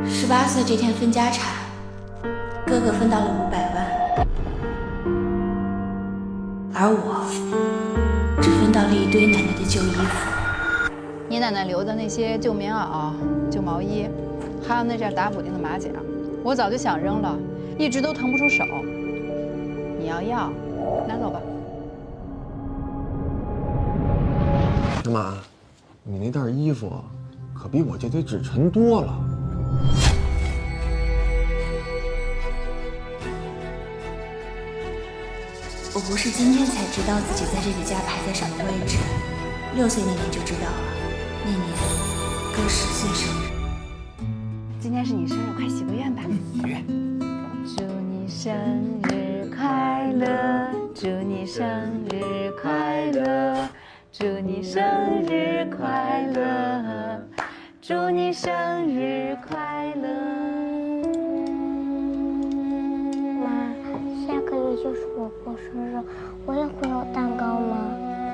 18岁这天分家产，哥哥分到了500万，而我只分到了一堆奶奶的旧衣服。你奶奶留的那些旧棉袄、旧毛衣，还有那件打补丁的马甲，我早就想扔了，一直都腾不出手。你要，拿走吧。小马，你那件衣服可比我这堆纸沉多了。我不是今天才知道自己在这个家排在什么位置，6岁那年就知道了。那年哥10岁生日。今天是你生日，快许个愿吧。许愿。祝你生日快乐，祝你生日快乐，祝你生日快乐，祝你生日快乐。妈，下个月就是我过生日，我也会有蛋糕吗？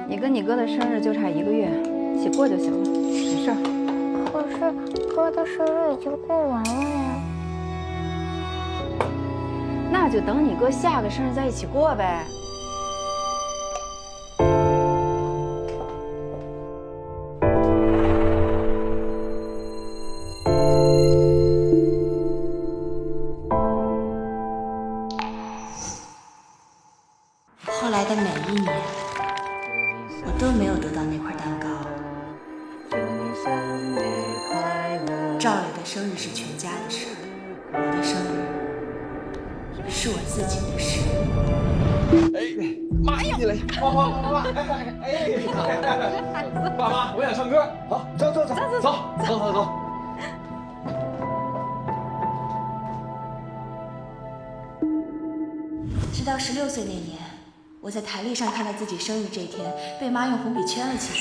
你跟你哥的生日就差1个月，一起过就行了，省事儿。可是哥的生日已经过完了呀。那就等你哥下个生日再一起过呗。后来的每一年，我都没有得到那块蛋糕。赵磊的生日是全家的事，我的生日是我自己的事。哎，妈呀！进来，妈，爸妈，我想唱歌。好，走。直到16岁那年，我在台历上看到自己生日这天被妈用红笔圈了起来。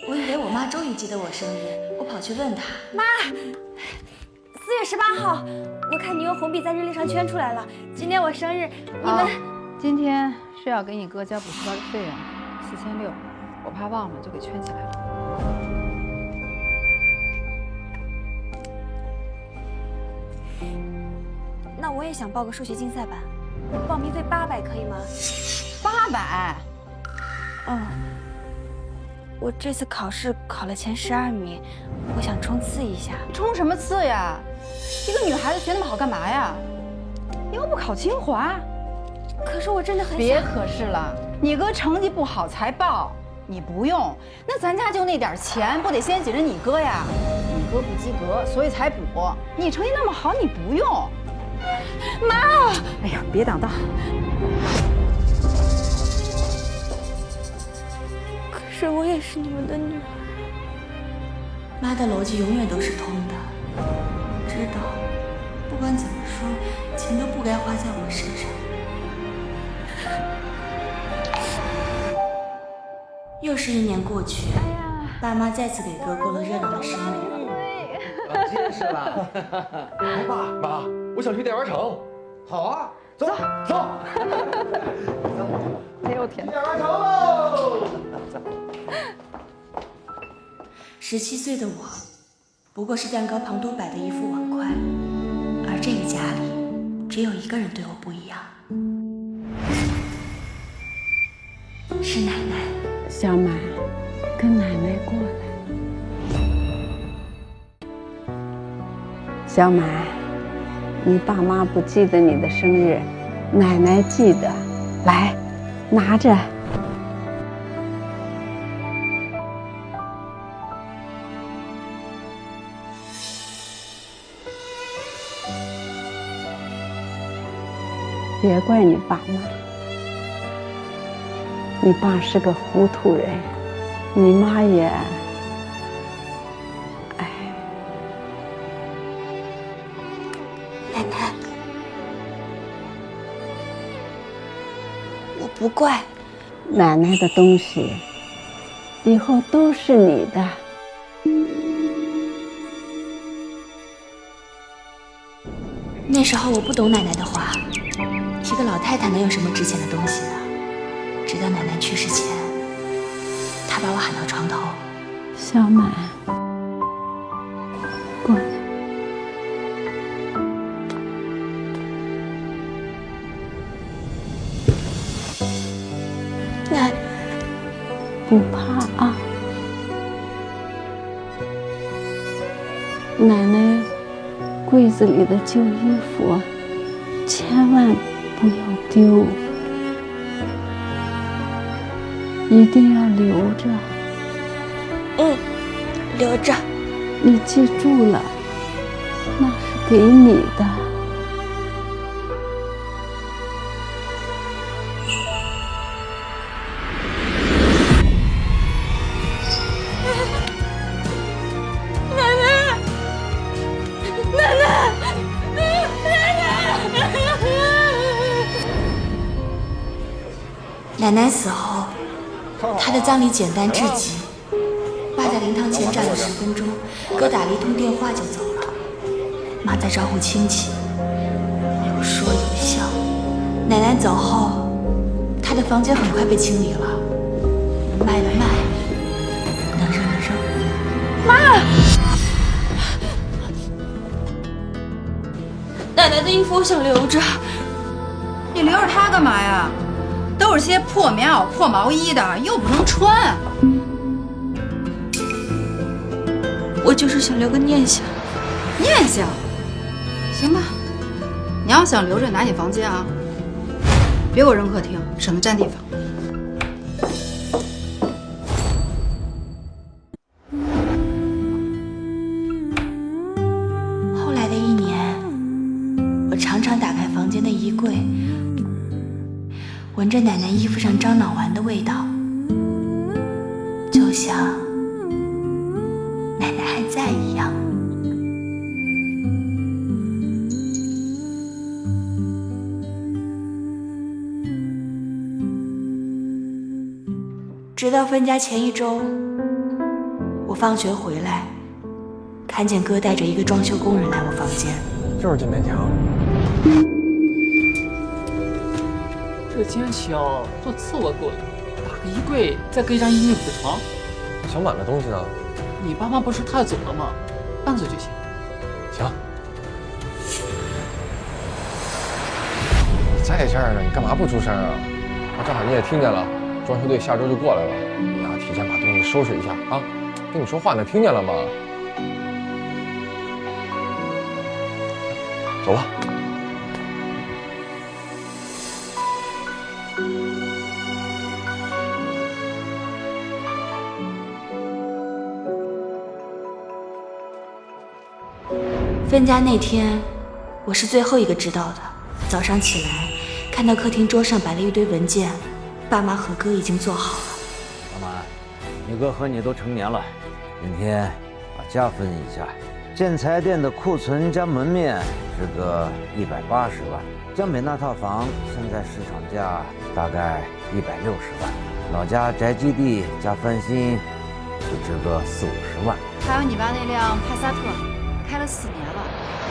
我以为我妈终于记得我生日，我跑去问她：“妈，4月18号，我看你用红笔在日历上圈出来了。今天我生日，你们……今天是要给你哥交补习班的费用，4600，我怕忘了就给圈起来了。那我也想报个数学竞赛班，报名费800可以吗800？我这次考试考了前12名，我想冲刺一下。冲什么刺呀？一个女孩子学那么好干嘛呀？你又不考清华。可是我真的很想……别可是了，你哥成绩不好才报，你不用。那咱家就那点钱，不得先紧着你哥呀？你哥不及格，所以才补。你成绩那么好，你不用。妈！哎呀，别挡道。可是我也是你们的女儿。妈的逻辑永远都是通的，知道不管怎么说，钱都不该花在我身上。又是1年过去，爸妈再次给哥过了热闹的生日。长见识了。来爸妈，我想去电玩城。好啊，走。哎呦天哪！电玩城喽！17岁的我，不过是蛋糕旁多摆的一副碗筷，而这个家里只有一个人对我不一样，是奶奶。小满，跟奶奶过来。小满，你爸妈不记得你的生日，奶奶记得。来，拿着。别怪你爸妈。你爸是个糊涂人，你妈也，奶奶，我不怪。奶奶的东西，以后都是你的。那时候我不懂奶奶的话，一个老太太能有什么值钱的东西呢？直到奶奶去世前，她把我喊到床头。小满，过来。不怕啊。奶奶柜子里的旧衣服千万不要丢，一定要留着。留着。你记住了，那是给你的。奶奶死后，她的葬礼简单至极。爸在灵堂前站了10分钟，哥打了一通电话就走了。妈在招呼亲戚，有说有笑。奶奶走后，她的房间很快被清理了，能卖的卖，能扔的扔。奶奶的衣服我想留着。你留着它干嘛呀？都是些破棉袄、破毛衣的，又不能穿。我就是想留个念想。念想，行吧。你要想留着，拿进房间啊，别给我扔客厅，省得占地方。后来的1年，我常常打开房间的衣柜，闻着奶奶衣服上樟脑丸的味道，就像奶奶还在一样。直到分家前1周，我放学回来，看见哥带着一个装修工人来我房间。就是这面墙。这间墙做次卧够了，打个衣柜，再搁一张1.5米的床。小满的东西呢？你爸妈不是太走了吗？搬走就行。行。你在这儿呢，你干嘛不出声啊？正好你也听见了，装修队下周就过来了，你呀提前把东西收拾一下啊。跟你说话呢，听见了吗？走吧。分家那天，我是最后一个知道的。早上起来，看到客厅桌上摆了一堆文件，爸妈和哥已经做好了。老满，你哥和你都成年了，今天把家分一下。建材店的库存加门面是个180万，江北那套房现在市场价大概160万，老家宅基地加翻新就值个40-50万。还有你爸那辆帕萨特，开了4年了，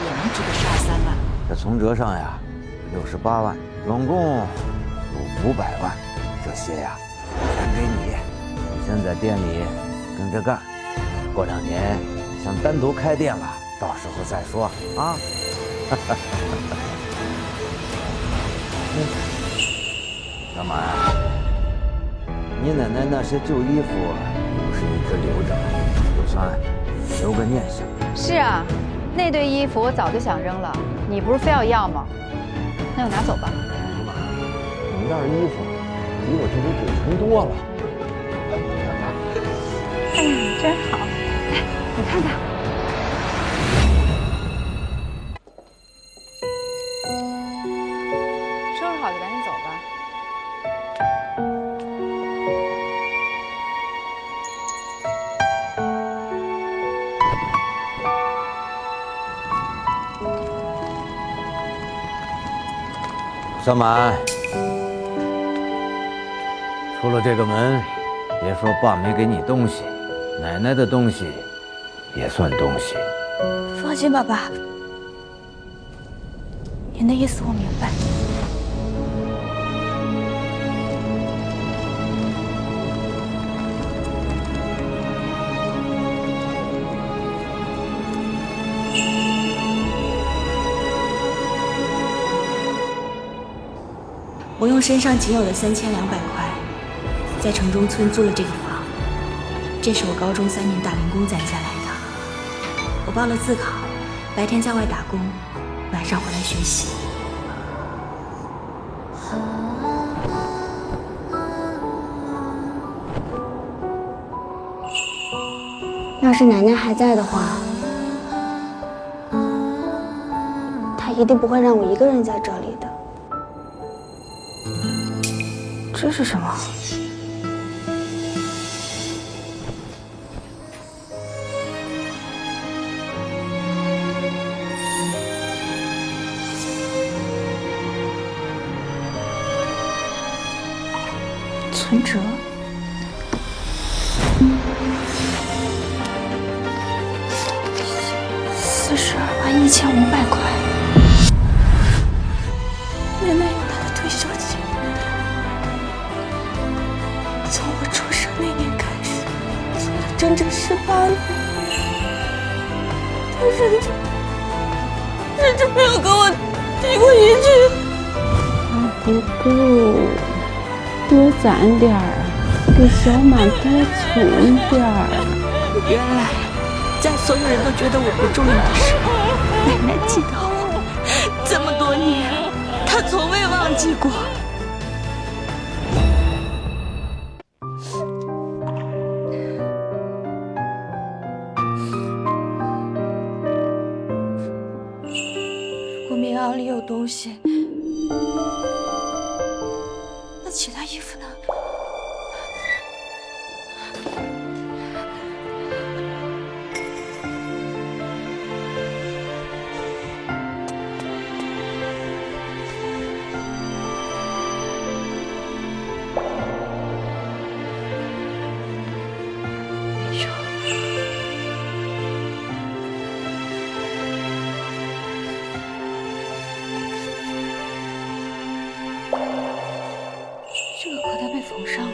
也能值个12-13万。这存折上呀68万，总共有500万，这些呀全给你。你先在店里跟着干，过2年想单独开店了，到时候再说啊。小满，你奶奶那些旧衣服不是一直留着，就算留个念想。是啊，那堆衣服我早就想扔了，你不是非要要吗？那就拿走吧。小满，你那衣服比我这堆纸钱多了。哎呀，你真好，来，你看看。收拾好就赶紧走吧。小满，出了这个门，别说爸没给你东西，奶奶的东西也算东西。放心吧，爸，您的意思我明白。我用身上仅有的3200块，在城中村租了这个房。这是我高中3年打零工攒下来的。我报了自考，白天在外打工，晚上回来学习。要是奶奶还在的话，她一定不会让我一个人在这里的。这是什么？存折。421500块，奶奶有她的退休金。从我出生那年开始，做了整整18年，她甚至没有跟我提过一句。还不够，多攒点儿，给小满多存点儿。原来，在所有人都觉得我不重要的时候，奶奶记得我。这么多年，她从未忘记过。如果棉袄里有东西，那其他衣服呢？这个口袋被缝上了。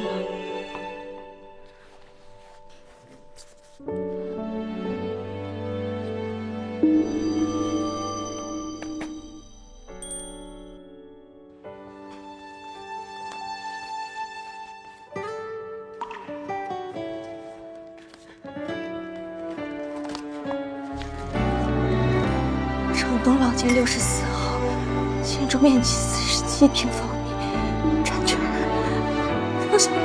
城东老街64号，建筑面积47平方米，产权6小万。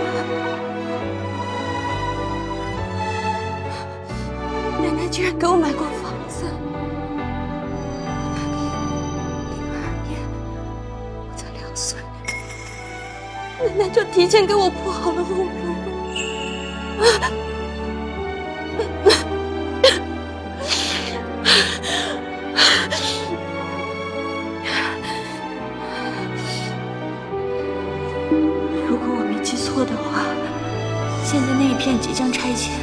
奶奶居然给我买过房子。02年，我才2岁，奶奶就提前给我铺好了后路。如果我没记错的话，现在那一片即将拆迁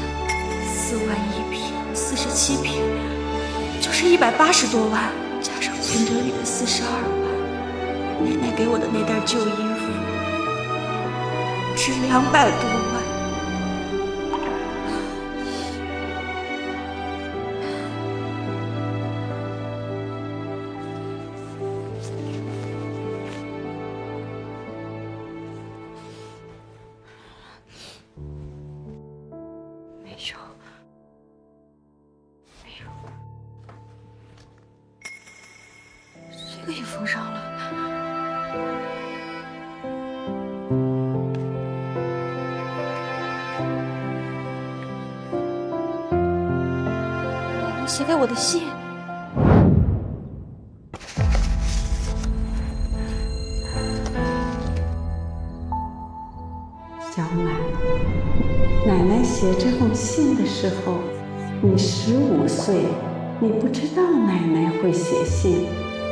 ，4万1平，47平，就是180多万，加上存折里的42万，奶奶给我的那袋旧衣服值200多万。这个也缝上了。奶奶写给我的信。小满，奶奶写这封信的时候，你15岁，你不知道奶奶会写信，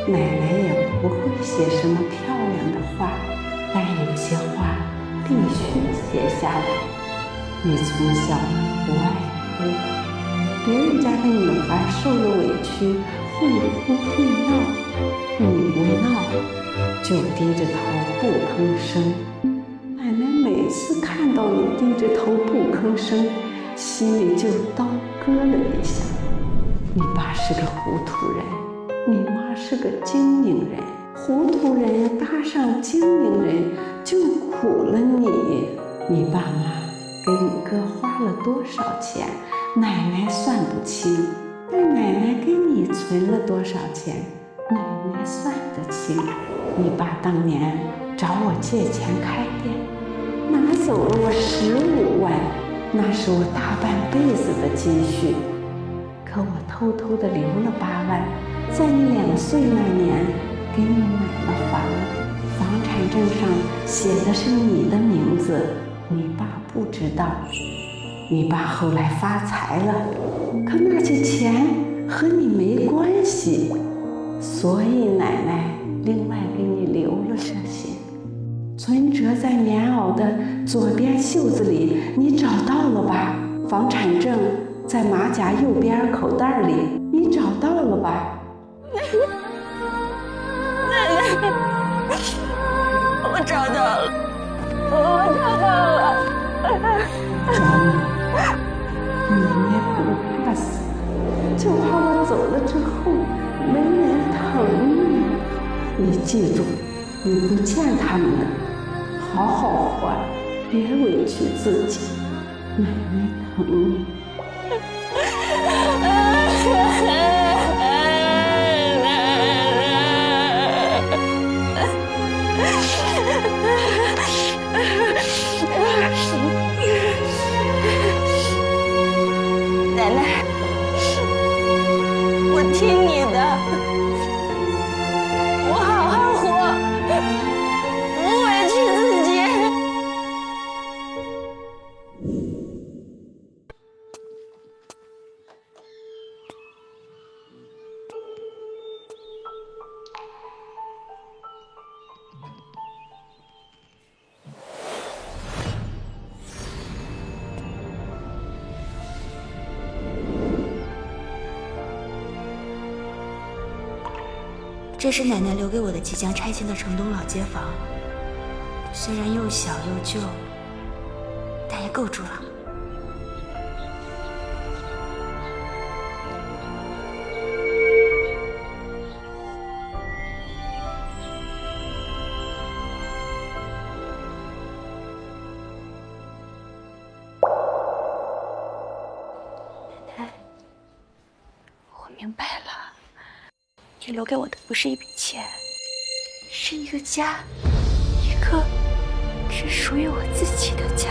奶奶也不会写什么漂亮的话，但有些话必须写下来。你从小不爱哭，别人家的女孩受了委屈会哭会闹，你不闹，就低着头不吭声。奶奶每次看到你低着头不吭声，心里就刀割了一下。你爸是个糊涂人，你妈是个精明人，糊涂人搭上精明人就苦了你。你爸妈给你割花花了多少钱，奶奶算不清，但奶奶给你存了多少钱，奶奶算得清。你爸当年找我借钱开店，拿走了我15万，那是我大半辈子的积蓄。可我偷偷的留了8万，在你2岁那年给你买了房，房产证上写的是你的名字，你爸不知道。你爸后来发财了，可那些钱和你没关系，所以奶奶另外给你留了这些。存折在棉袄的左边袖子里，你找到了吧？房产证在马甲右边口袋里，你找到了吧？奶奶，我找到了，我找到了。你也不怕死，就怕我走了之后没人疼你。你记住，你不欠他们的，好好还，别委屈自己。奶奶疼你。奶奶，我听你的，我好好活，不委屈自己。这是奶奶留给我的即将拆迁的城东老街坊，虽然又小又旧，但也够住了。奶奶，我明白了。你留给我的不是一笔钱，是一个家，一个只属于我自己的家。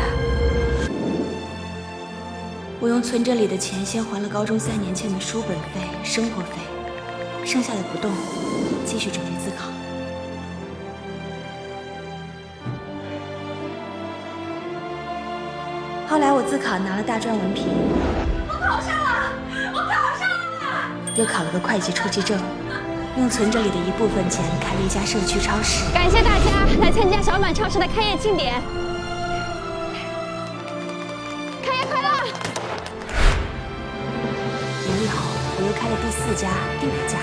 我用存折里的钱先还了高中3年欠的书本费、生活费，剩下的不动，继续准备自考。后来我自考拿了大专文凭，我考上了，我考上了，又考了个会计初级证。用存折里的一部分钱开了一家社区超市。感谢大家来参加小满超市的开业庆典，开业快乐！年里后，我又开了第4家、第5家，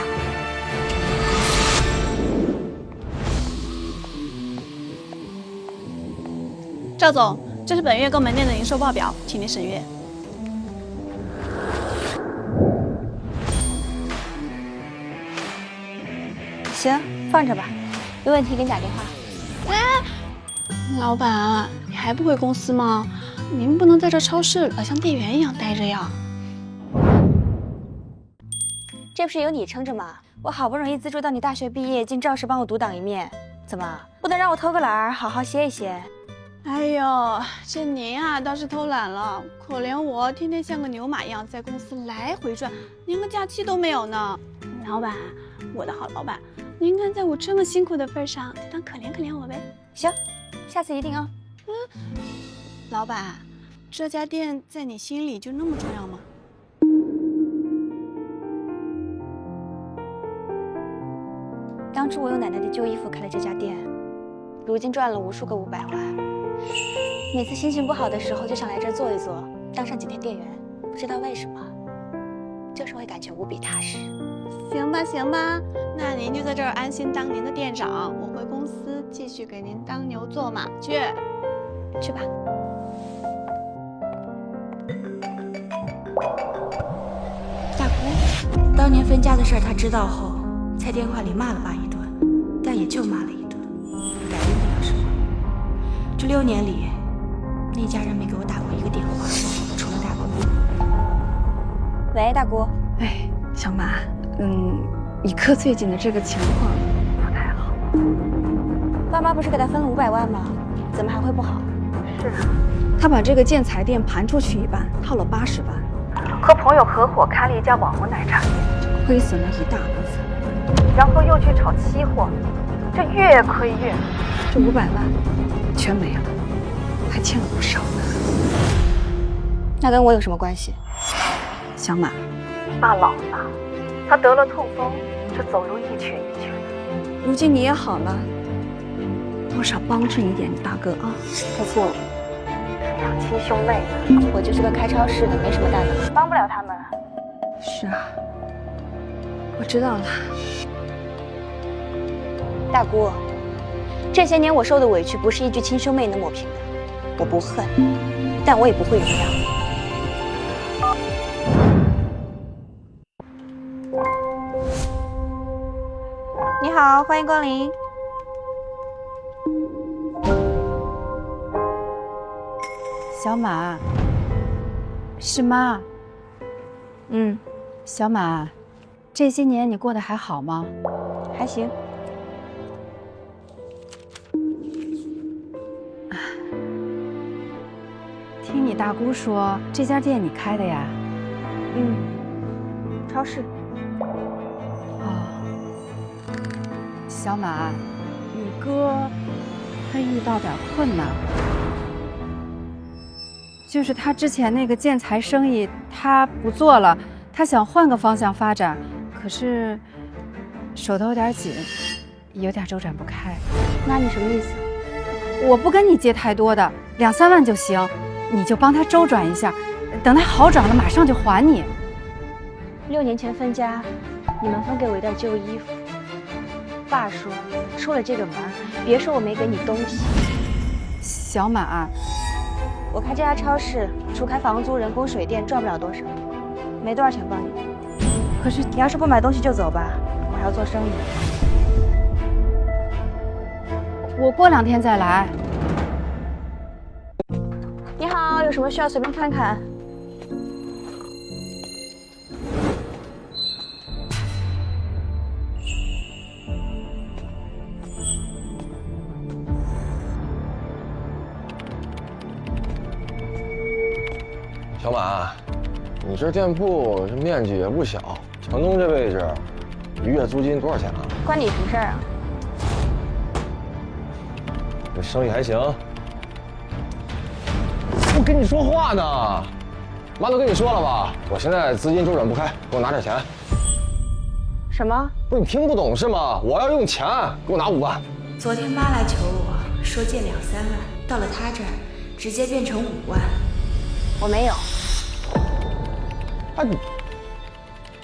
赵总，这是本月各门店的营收报表，请您审阅。行，放着吧，有问题给你打电话。老板，你还不回公司吗？您不能在这超市了，像店员一样待着呀。这不是有你撑着吗？我好不容易资助到你大学毕业，竟赵氏帮我独挡一面，怎么不能让我偷个懒儿，好好歇一歇？哎呦，这您啊倒是偷懒了，可怜我天天像个牛马一样在公司来回转，连个假期都没有呢。老板，我的好老板，您看在我这么辛苦的份上，就当可怜可怜我呗。行，下次一定啊。老板，这家店在你心里就那么重要吗？当初我用奶奶的旧衣服开了这家店，如今赚了无数个500万。每次心情不好的时候，就想来这儿坐一坐，当上几天店员。不知道为什么，就是会感觉无比踏实。行吧，行吧，那您就在这儿安心当您的店长，我回公司继续给您当牛做马去。去吧。大姑，当年分家的事儿他知道后，在电话里骂了爸一顿，但也就骂了一顿，改变不了什么。这6年里，那家人没给我打过一个电话，喂，大姑。哎，小马，你哥最近的这个情况不太好。爸妈不是给他分了500万吗？怎么还会不好？是啊，他把这个建材店盘出去一半，套了80万，和朋友合伙开了一家网红奶茶店，亏损了一大部分，然后又去炒期货，这越亏越多，这500万全没了，还欠了不少呢。那跟我有什么关系？小马，你爸老了，他得了痛风，这走路一瘸一瘸的。如今你也好了，多少帮衬一点你大哥啊。他错了，是两亲兄妹的，我就是个开超市的，没什么大能，帮不了他们。是啊，我知道了。大姑，这些年我受的委屈不是一句亲兄妹能抹平的。我不恨，但我也不会原谅。你好，欢迎光临。小马，是妈。小马，这些年你过得还好吗？还行。听你大姑说，这家店你开的呀？超市。小马，你哥他遇到点困难，就是他之前那个建材生意他不做了，他想换个方向发展，可是手头有点紧，有点周转不开。那你什么意思？我不跟你借太多的，2、3万就行，你就帮他周转一下，等他好转了马上就还你。 6年前分家，你们分给我一袋旧衣服。爸说，出了这个门，别说我没给你东西。小马，我开这家超市，除开房租、人工、水电，赚不了多少，没多少钱帮你。可是你要是不买东西就走吧，我还要做生意。我过2天再来。你好，有什么需要随便看看。 小马，你这店铺这面积也不小，城东这位置，一月租金多少钱啊？关你什么事儿啊？这生意还行。我跟你说话呢，妈都跟你说了吧？我现在资金周转不开，给我拿点钱。什么？不是你听不懂是吗？我要用钱，给我拿5万。昨天妈来求我说借2、3万，到了她这儿直接变成5万。 我没有。啊，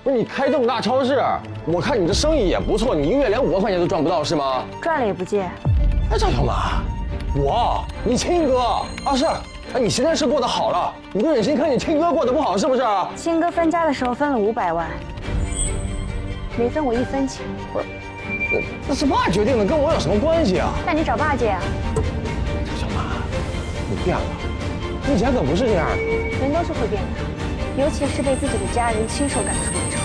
不是你开这么大超市，我看你这生意也不错，你一个月连5万块钱都赚不到是吗？赚了也不借。哎，赵小马，你亲哥啊是，哎，你现在是过得好了，你不忍心看你亲哥过得不好是不是？亲哥分家的时候分了500万，没分我1分钱。不是，那是爸决定的，跟我有什么关系啊？那你找爸借啊。赵小马，你变了。 以前可不是这样的，人都是会变的，尤其是被自己的家人亲手赶出门之后。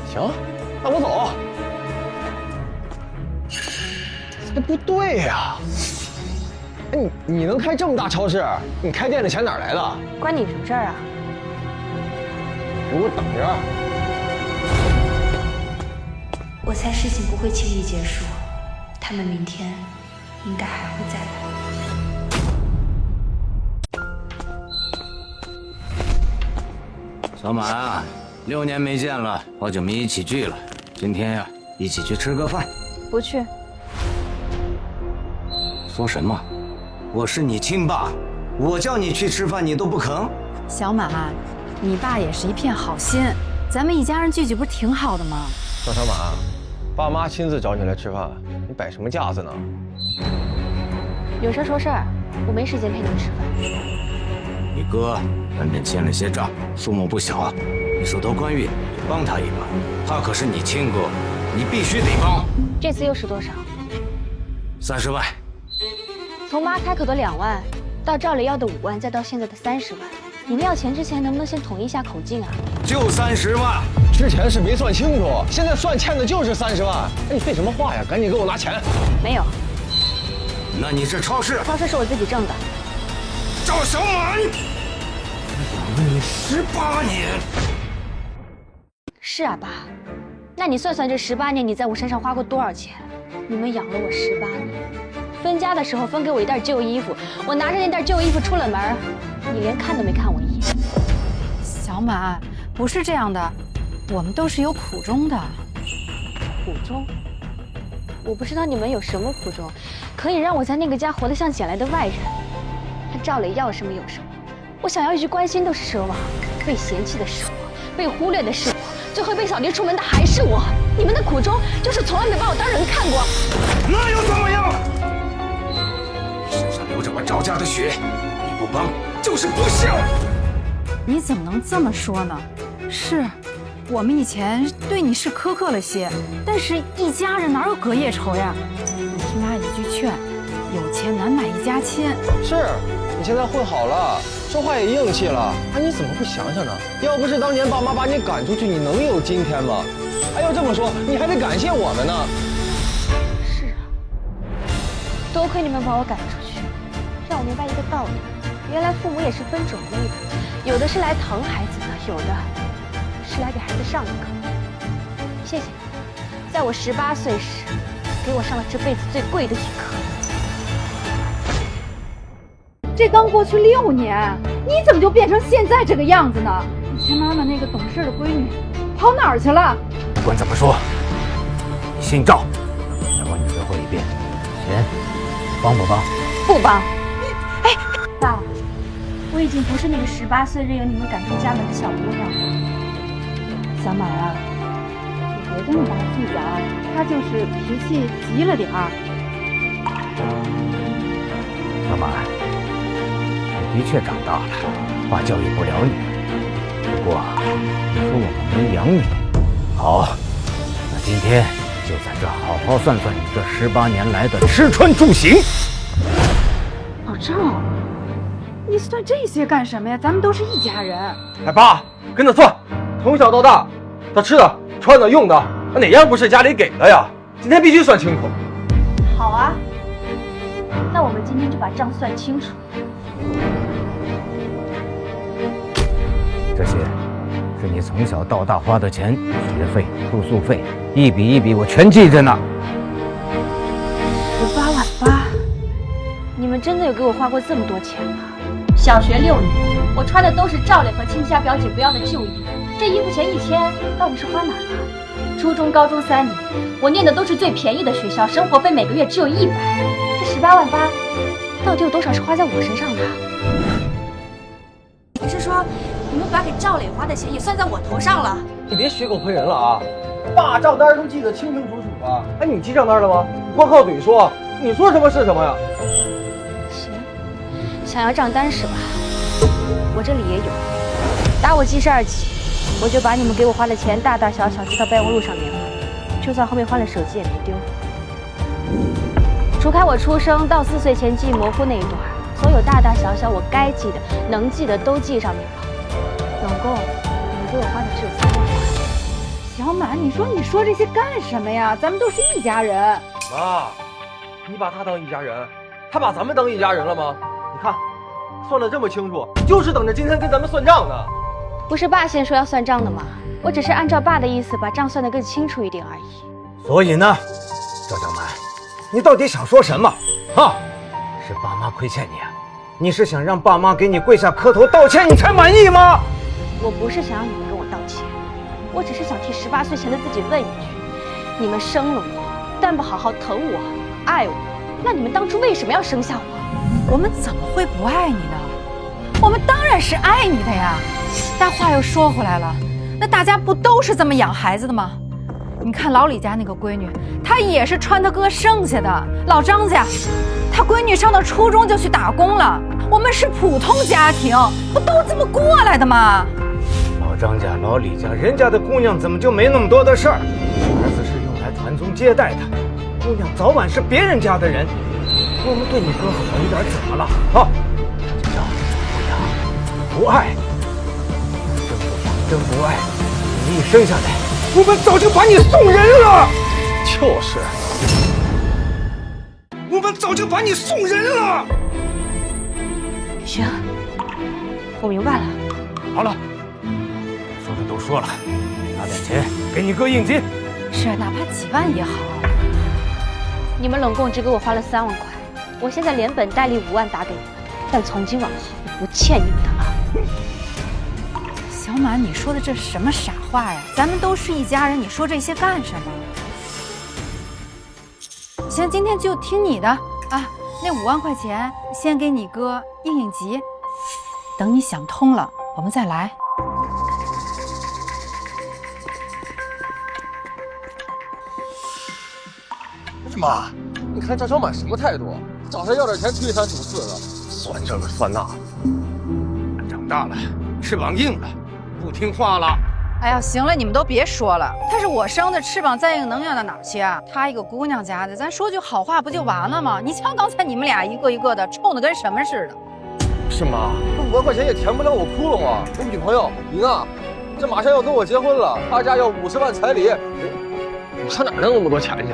行，那我走。这不对呀！哎，你能开这么大超市，你开店的钱哪来的？关你什么事儿啊？给我等着！我猜事情不会轻易结束，他们明天应该还会再来。 小马，6年没见了，好久没一起聚了。今天呀，一起去吃个饭。不去。说什么？我是你亲爸，我叫你去吃饭，你都不肯。小马，你爸也是一片好心，咱们一家人聚聚不是挺好的吗？赵小马，爸妈亲自找你来吃饭，你摆什么架子呢？有事说事儿，我没时间陪你们吃饭。 你哥跟人欠了些账，数目不小，你手头宽裕，就帮他一把。他可是你亲哥，你必须得帮。这次又是多少？30万。从妈开口的2万，到赵磊要的5万，再到现在的30万，你们要钱之前能不能先统一一下口径啊？就30万。之前是没算清楚，现在算欠的就是30万。哎，你废什么话呀？赶紧给我拿钱！没有，那你这超市？超市是我自己挣的。赵小满，养了你18年。是啊，爸。那你算算这18年你在我身上花过多少钱？你们养了我18年，分家的时候分给我一袋旧衣服，我拿着那袋旧衣服出了门，你连看都没看我一眼。小满，不是这样的，我们都是有苦衷的。苦衷？我不知道你们有什么苦衷，可以让我在那个家活得像捡来的外人。他赵磊要什么有什么，我想要一句关心都是奢望，被嫌弃的是我，被忽略的是我。最后被扫地出门的还是我，你们的苦衷就是从来没把我当人看过。那又怎么样？你身上流着我赵家的血，你不帮就是不孝。你怎么能这么说呢？是，我们以前对你是苛刻了些，但是一家人哪有隔夜仇呀？你听妈一句劝，有钱难买一家亲。是，你现在混好了。说话也硬气了，你怎么不想想呢？要不是当年爸妈把你赶出去，你能有今天吗？要这么说，你还得感谢我们呢。是啊，多亏你们把我赶出去，让我明白一个道理：原来父母也是分种类的，有的是来疼孩子的，有的是来给孩子上一课。谢谢你，在我18岁时，给我上了这辈子最贵的一课。这刚过去6年，你怎么就变成现在这个样子呢？以前妈妈那个懂事的闺女跑哪儿去了？不管怎么说，你姓赵，再问你最后一遍，钱帮不帮？不帮。哎，爸，我已经不是那个18岁任由你们赶出家门的小姑娘了。小满啊，你别跟你爸计较，他就是脾气急了点儿。小满。的确长大了，爸教育不了你。不过，你说我们没养你，好，那今天就在这好好算算你这18年来的吃穿住行。老赵，你算这些干什么呀？咱们都是一家人。哎，爸，跟他算，从小到大，他吃的、穿的、用的，哪样不是家里给的呀？今天必须算清楚。好啊，那我们今天就把账算清楚。这些是你从小到大花的钱，学费、住宿费，一笔一笔我全记着呢。18万8，你们真的有给我花过这么多钱吗？小学6年，我穿的都是赵磊和亲家表姐不要的旧衣服，这衣服钱1000，到底是花哪儿了？初中、高中3年，我念的都是最便宜的学校，生活费每个月只有100，这18万8，到底有多少是花在我身上的？你是说，你们把给赵磊花的钱也算在我头上了？你别血口喷人了啊！爸账单都记得清清楚楚啊！你记账单了吗？光靠嘴说，你说什么是什么呀？行，想要账单是吧？我这里也有。打我记事儿起，我就把你们给我花的钱大大小小记到备忘录上面了，就算后面换了手机也没丢。除开我出生到4岁前记忆模糊那一段，所有大大小小我该记的、能记的都记上面了。总共你们给我花的只有3万块。小满，你说这些干什么呀？咱们都是一家人。妈，你把他当一家人，他把咱们当一家人了吗？你看，算得这么清楚，就是等着今天跟咱们算账呢。不是爸先说要算账的吗？我只是按照爸的意思把账算得更清楚一点而已。所以呢，赵小满，你到底想说什么？啊，是爸妈亏欠你啊？你是想让爸妈给你跪下磕头道歉，你才满意吗？我不是想让你们跟我道歉，我只是想替18岁前的自己问一句：你们生了我，但不好好疼我、爱我，那你们当初为什么要生下我？我们怎么会不爱你呢？我们当然是爱你的呀。但话又说回来了，那大家不都是这么养孩子的吗？你看老李家那个闺女，她也是穿他哥剩下的。老张家，他闺女上到初中就去打工了。我们是普通家庭，不都这么过来的吗？老张家、老李家，人家的姑娘怎么就没那么多的事儿？儿子是用来传宗接代的，姑娘早晚是别人家的人。我们对你哥好一点怎么了？啊，这样不一样。不爱，真不爱，你一生下来，我们早就把你送人了。就是，我们早就把你送人了。行，我明白了。好了，说的都说了，拿点钱给你哥应急。是，哪怕几万也好。你们拢共只给我花了3万块，我现在连本带利5万打给你们，但从今往后我不欠你们的了。小满，你说的这是什么傻话呀？咱们都是一家人，你说这些干什么？行，今天就听你的啊。那5万块钱先给你哥应应急，等你想通了，我们再来。妈，你看张小满什么态度？找他要点钱推三阻四的，算这个算那。长大了，翅膀硬了，不听话了。哎呀，行了，你们都别说了。她是我生的，翅膀再硬能硬到哪儿去啊？她一个姑娘家的，咱说句好话不就完了吗？你瞧刚才你们俩一个一个的，冲的跟什么似的。是妈，这5万块钱也填不了我窟窿啊！我女朋友莹啊，这马上要跟我结婚了，她家要50万彩礼，我上哪能那么多钱去？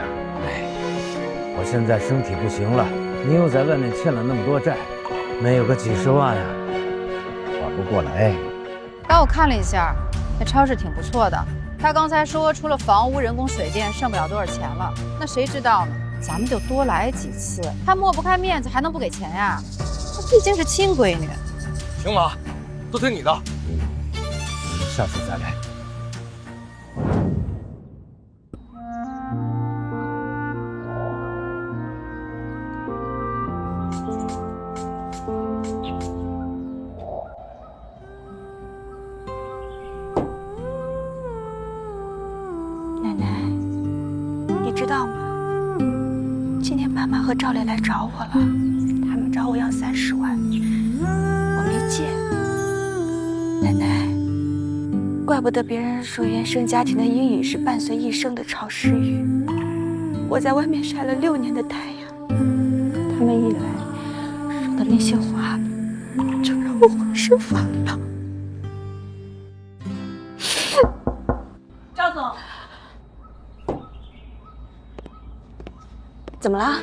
我现在身体不行了，你又在外面欠了那么多债，没有个几十万呀，还不过来。刚我看了一下，那超市挺不错的。他刚才说除了房屋、人工、水电，剩不了多少钱了。那谁知道呢？咱们就多来几次，他抹不开面子，还能不给钱呀？他毕竟是亲闺女。行妈，都听你的。下次再来。奶奶，你知道吗？今天爸妈和赵磊来找我了，他们找我要30万，我没借。奶奶，怪不得别人说原生家庭的阴影是伴随一生的潮湿雨。我在外面晒了6年的太阳，他们一来说的那些话，就让我浑身发凉。赵总。怎么了，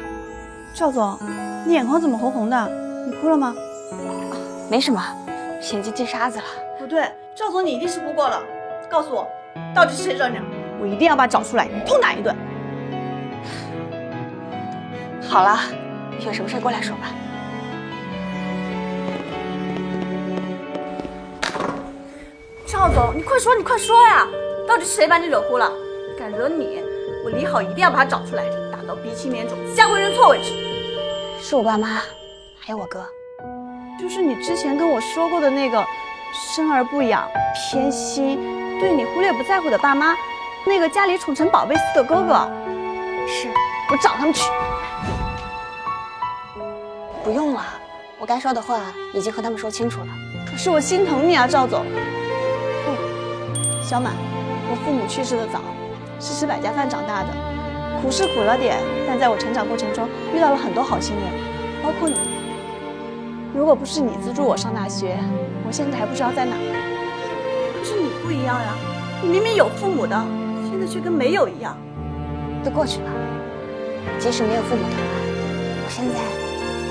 赵总？你眼眶怎么红红的？你哭了吗？没什么，眼睛进沙子了。不对，赵总，你一定是哭过了。告诉我，到底是谁惹你了？我一定要把他找出来，痛打一顿。好了，有什么事过来说吧。赵总，你快说，你快说呀！到底是谁把你惹哭了？敢惹你，我李好一定要把他找出来，打到鼻青脸肿、下跪认错为止。是我爸妈，还有我哥。就是你之前跟我说过的那个生而不养、偏心、对你忽略不在乎的爸妈，那个家里宠成宝贝似的哥哥。是，我找他们去。不用了，我该说的话已经和他们说清楚了。可是我心疼你啊，赵总。不，小满，我父母去世的早，是吃百家饭长大的，苦是苦了点，但在我成长过程中遇到了很多好心人，包括你。如果不是你资助我上大学，我现在还不知道在哪。可是你不一样呀，你明明有父母的，现在却跟没有一样。都过去了，即使没有父母的我，现在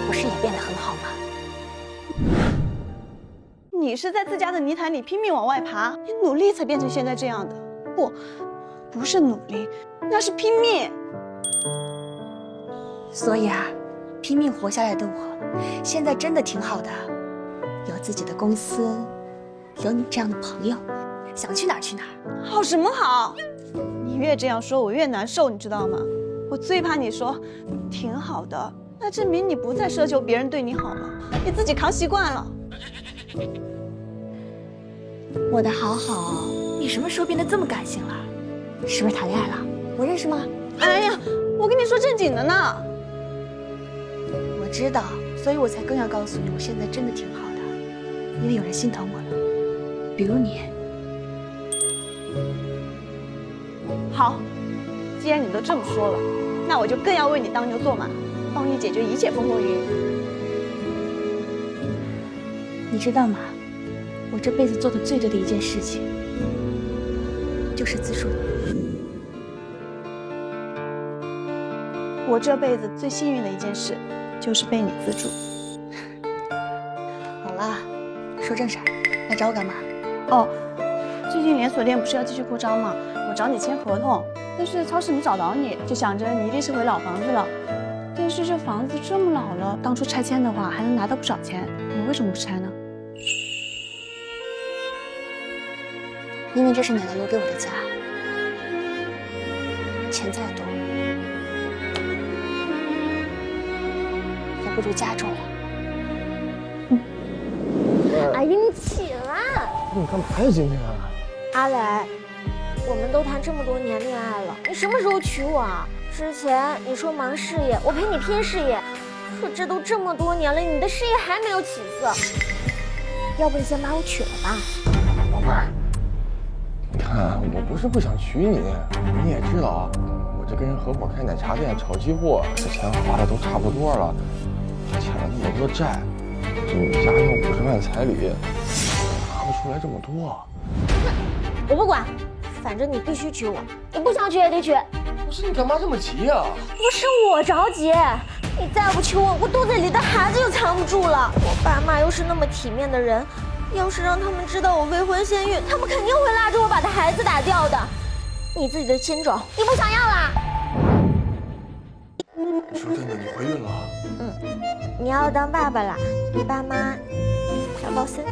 不是也变得很好吗？你是在自家的泥潭里拼命往外爬，你努力才变成现在这样的。不是努力，那是拼命。所以啊，拼命活下来的我，现在真的挺好的，有自己的公司，有你这样的朋友，想去哪儿去哪儿。好什么好？你越这样说，我越难受，你知道吗？我最怕你说挺好的，那证明你不再奢求别人对你好了，你自己扛习惯了。我的好好，你什么时候变得这么感性了？是不是谈恋爱了？我认识吗？哎呀，我跟你说正经的呢。我知道，所以我才更要告诉你，我现在真的挺好的，因为有人心疼我了，比如你。好，既然你都这么说了，那我就更要为你当牛做马，帮你解决一切风风雨雨。你知道吗？我这辈子做的最对的一件事情，就是资助你。我这辈子最幸运的一件事，就是被你资助。好了，说正事儿，来找我干嘛？哦，最近连锁店不是要继续扩张吗？我找你签合同，但是超市没找到你，就想着你一定是回老房子了。但是这房子这么老了，当初拆迁的话还能拿到不少钱，你为什么不拆呢？因为这是奶奶留给我的家，钱再多，也不如家重要。阿姨，你起来！你干嘛呀今天？阿磊，我们都谈这么多年恋爱了，你什么时候娶我啊？之前你说忙事业，我陪你拼事业，可这都这么多年了，你的事业还没有起色，要不你先把我娶了吧？宝贝儿，你看我不是不想娶你，你也知道啊，我这跟人合伙开奶茶店炒期货，这钱花的都差不多了，欠了那么多债，这你家要50万彩礼，拿不出来这么多。我不管，反正你必须娶我，你不想娶也得娶。不是你干嘛这么急呀？不是我着急，你再不娶我，我肚子里的孩子就藏不住了。我爸妈又是那么体面的人，要是让他们知道我未婚先孕，他们肯定会拉着我把他孩子打掉的。你自己的亲种，你不想要啦？你说真的，你怀孕了？你要当爸爸啦，你爸妈要抱孙子。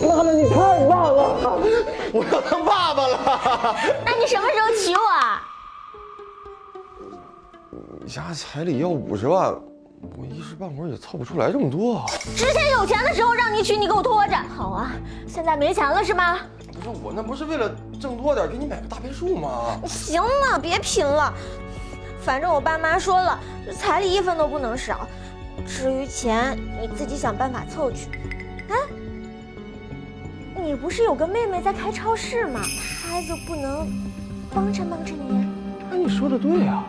妈妈，你太棒了！我要当爸爸了。那你什么时候娶我啊？你家彩礼要50万，我一时半会儿也凑不出来这么多。之前有钱的时候让你娶，你给我拖着。好啊，现在没钱了是吗？不是我，那不是为了挣多点给你买个大别墅吗？行了，别贫了。反正我爸妈说了，彩礼1分都不能少。至于钱，你自己想办法凑去。哎，你不是有个妹妹在开超市吗？孩子不能帮衬帮衬你？哎，你说的对呀，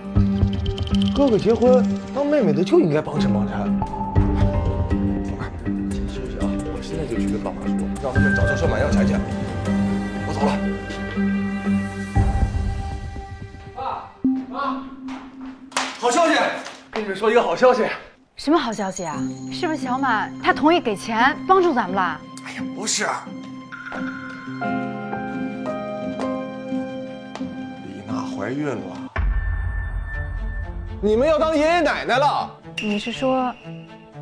哥哥结婚，当妹妹的就应该帮衬帮衬。宝贝儿，先休息啊，我现在就去跟爸妈说，让他们找赵小满要钱去。我走了。爸妈，好消息！跟你们说一个好消息。什么好消息啊？是不是小满他同意给钱帮助咱们了？哎呀，不是，李娜怀孕了，你们要当爷爷奶奶了。你是说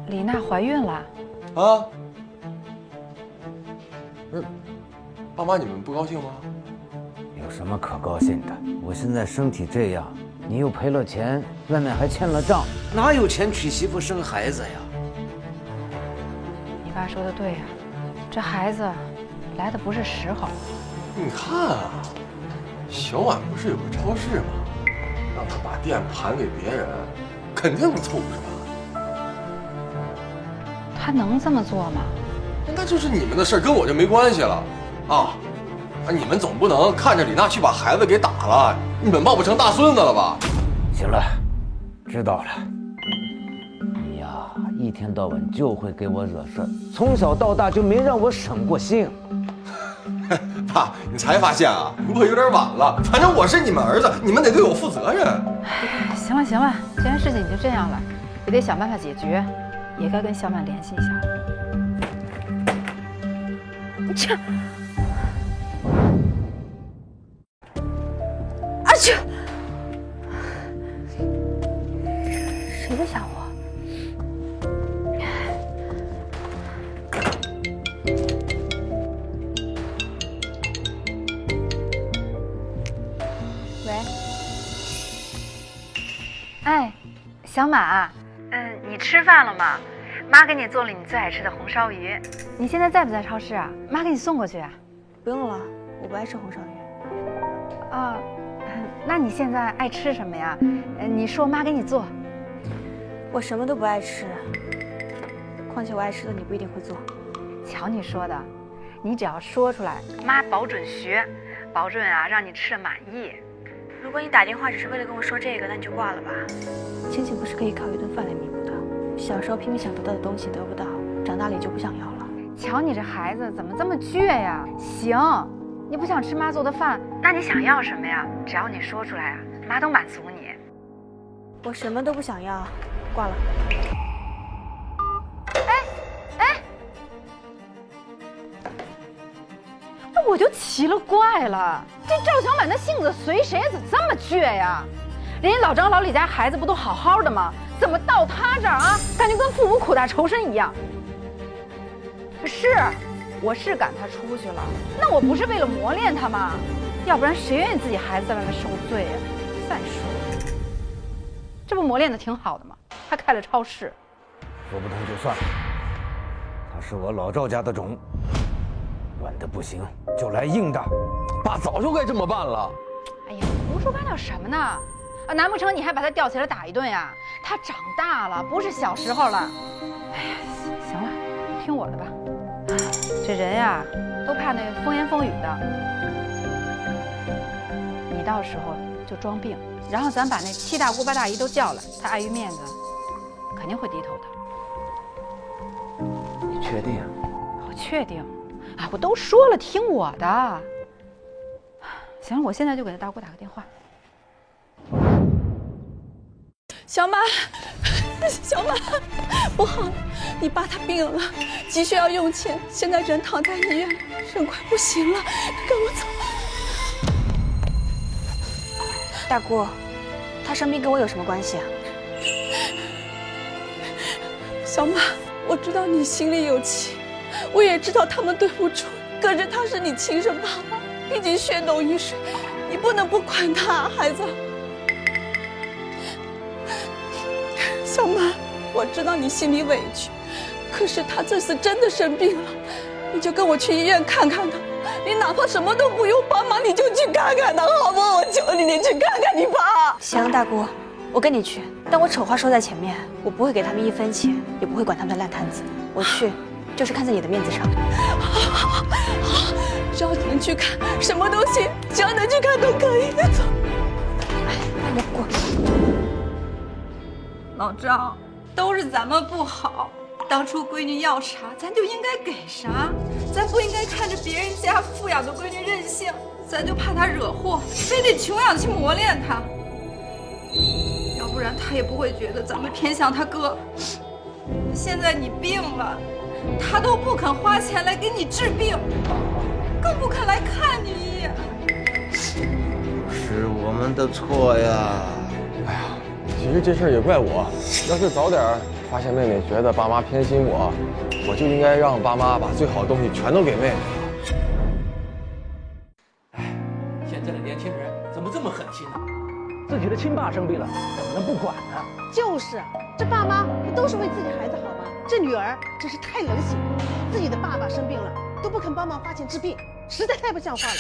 李娜怀孕了？啊？不是，爸妈你们不高兴吗？有什么可高兴的？我现在身体这样，你又赔了钱，外面还欠了账，哪有钱娶媳妇生孩子呀？你爸说的对呀，这孩子来的不是时候。你看啊，小婉不是有个超市吗？让他把店盘给别人，肯定能凑50万。他能这么做吗？那就是你们的事儿，跟我就没关系了啊！你们总不能看着李娜去把孩子给打了，你们抱不成大孙子了吧？行了，知道了。你呀，一天到晚就会给我惹事儿，从小到大就没让我省过心。爸，你才发现啊？我有点晚了。反正我是你们儿子，你们得对我负责任。哎，行了行了，既然事情已经这样了，也得想办法解决，也该跟小满联系一下。切！啊切！谁在吓我？喂，哎，小马，你吃饭了吗？妈给你做了你最爱吃的红烧鱼，你现在在不在超市啊？妈给你送过去。不用了，我不爱吃红烧鱼。啊，那你现在爱吃什么呀？你说妈给你做。我什么都不爱吃，况且我爱吃的你不一定会做。瞧你说的，你只要说出来，妈保准学，保准啊让你吃的满意。如果你打电话只是为了跟我说这个，那你就挂了吧。亲情不是可以靠一顿饭来弥补的。小时候拼命想得到的东西得不到，长大了也就不想要了。瞧你这孩子怎么这么倔呀？行，你不想吃妈做的饭，那你想要什么呀？只要你说出来啊，妈都满足你。我什么都不想要，挂了。我就奇了怪了，这赵小满的性子随谁怎么这么倔呀？人家老张老李家孩子不都好好的吗？怎么到他这儿啊，感觉跟父母苦大仇深一样？是，我是赶他出去了，那我不是为了磨练他吗？要不然谁愿意自己孩子在外面受罪呀？再说，这不磨练的挺好的吗？还开了超市。说不通就算了，他是我老赵家的种。软的不行就来硬的，爸早就该这么办了。哎呀，胡说八道什么呢？啊，难不成你还把他吊起来打一顿呀？他长大了，不是小时候了。哎呀，行了，听我的吧。这人呀，都怕那风言风语的。你到时候就装病，然后咱把那7大姑8大姨都叫来，他碍于面子，肯定会低头的。你确定？我确定。啊，我都说了，听我的。行了，我现在就给大姑打个电话。小马，小马，不好了，你爸他病了，急需要用钱，现在人躺在医院，人快不行了，跟我走。大姑，他生病跟我有什么关系啊？小马，我知道你心里有气。我也知道他们对不住，可是他是你亲生爸爸，毕竟血浓于水，你不能不管他，孩子。小马，我知道你心里委屈，可是他这次真的生病了，你就跟我去医院看看他，你哪怕什么都不用帮忙，你就去看看他，好不好？我求你，你去看看你爸。行，大姑，我跟你去，但我丑话说在前面，我不会给他们1分钱，也不会管他们的烂摊子，我去。就是看在你的面子上。好，只要能去看，什么都行，只要能去看都可以。走。慢点过。老赵，都是咱们不好，当初闺女要啥，咱就应该给啥，咱不应该看着别人家富养的闺女任性，咱就怕她惹祸，非得穷养去磨练她，要不然她也不会觉得咱们偏向她哥。现在你病了。他都不肯花钱来给你治病，更不肯来看你一眼。是我们的错呀！哎呀，其实这事儿也怪我，要是早点发现妹妹觉得爸妈偏心我就应该让爸妈把最好的东西全都给妹妹。哎，现在的年轻人怎么这么狠心呢？自己的亲爸生病了，怎么能不管呢？就是，这爸妈不都是为自己孩子好吗？这女儿真是太冷血了，自己的爸爸生病了都不肯帮忙花钱治病，实在太不像话了。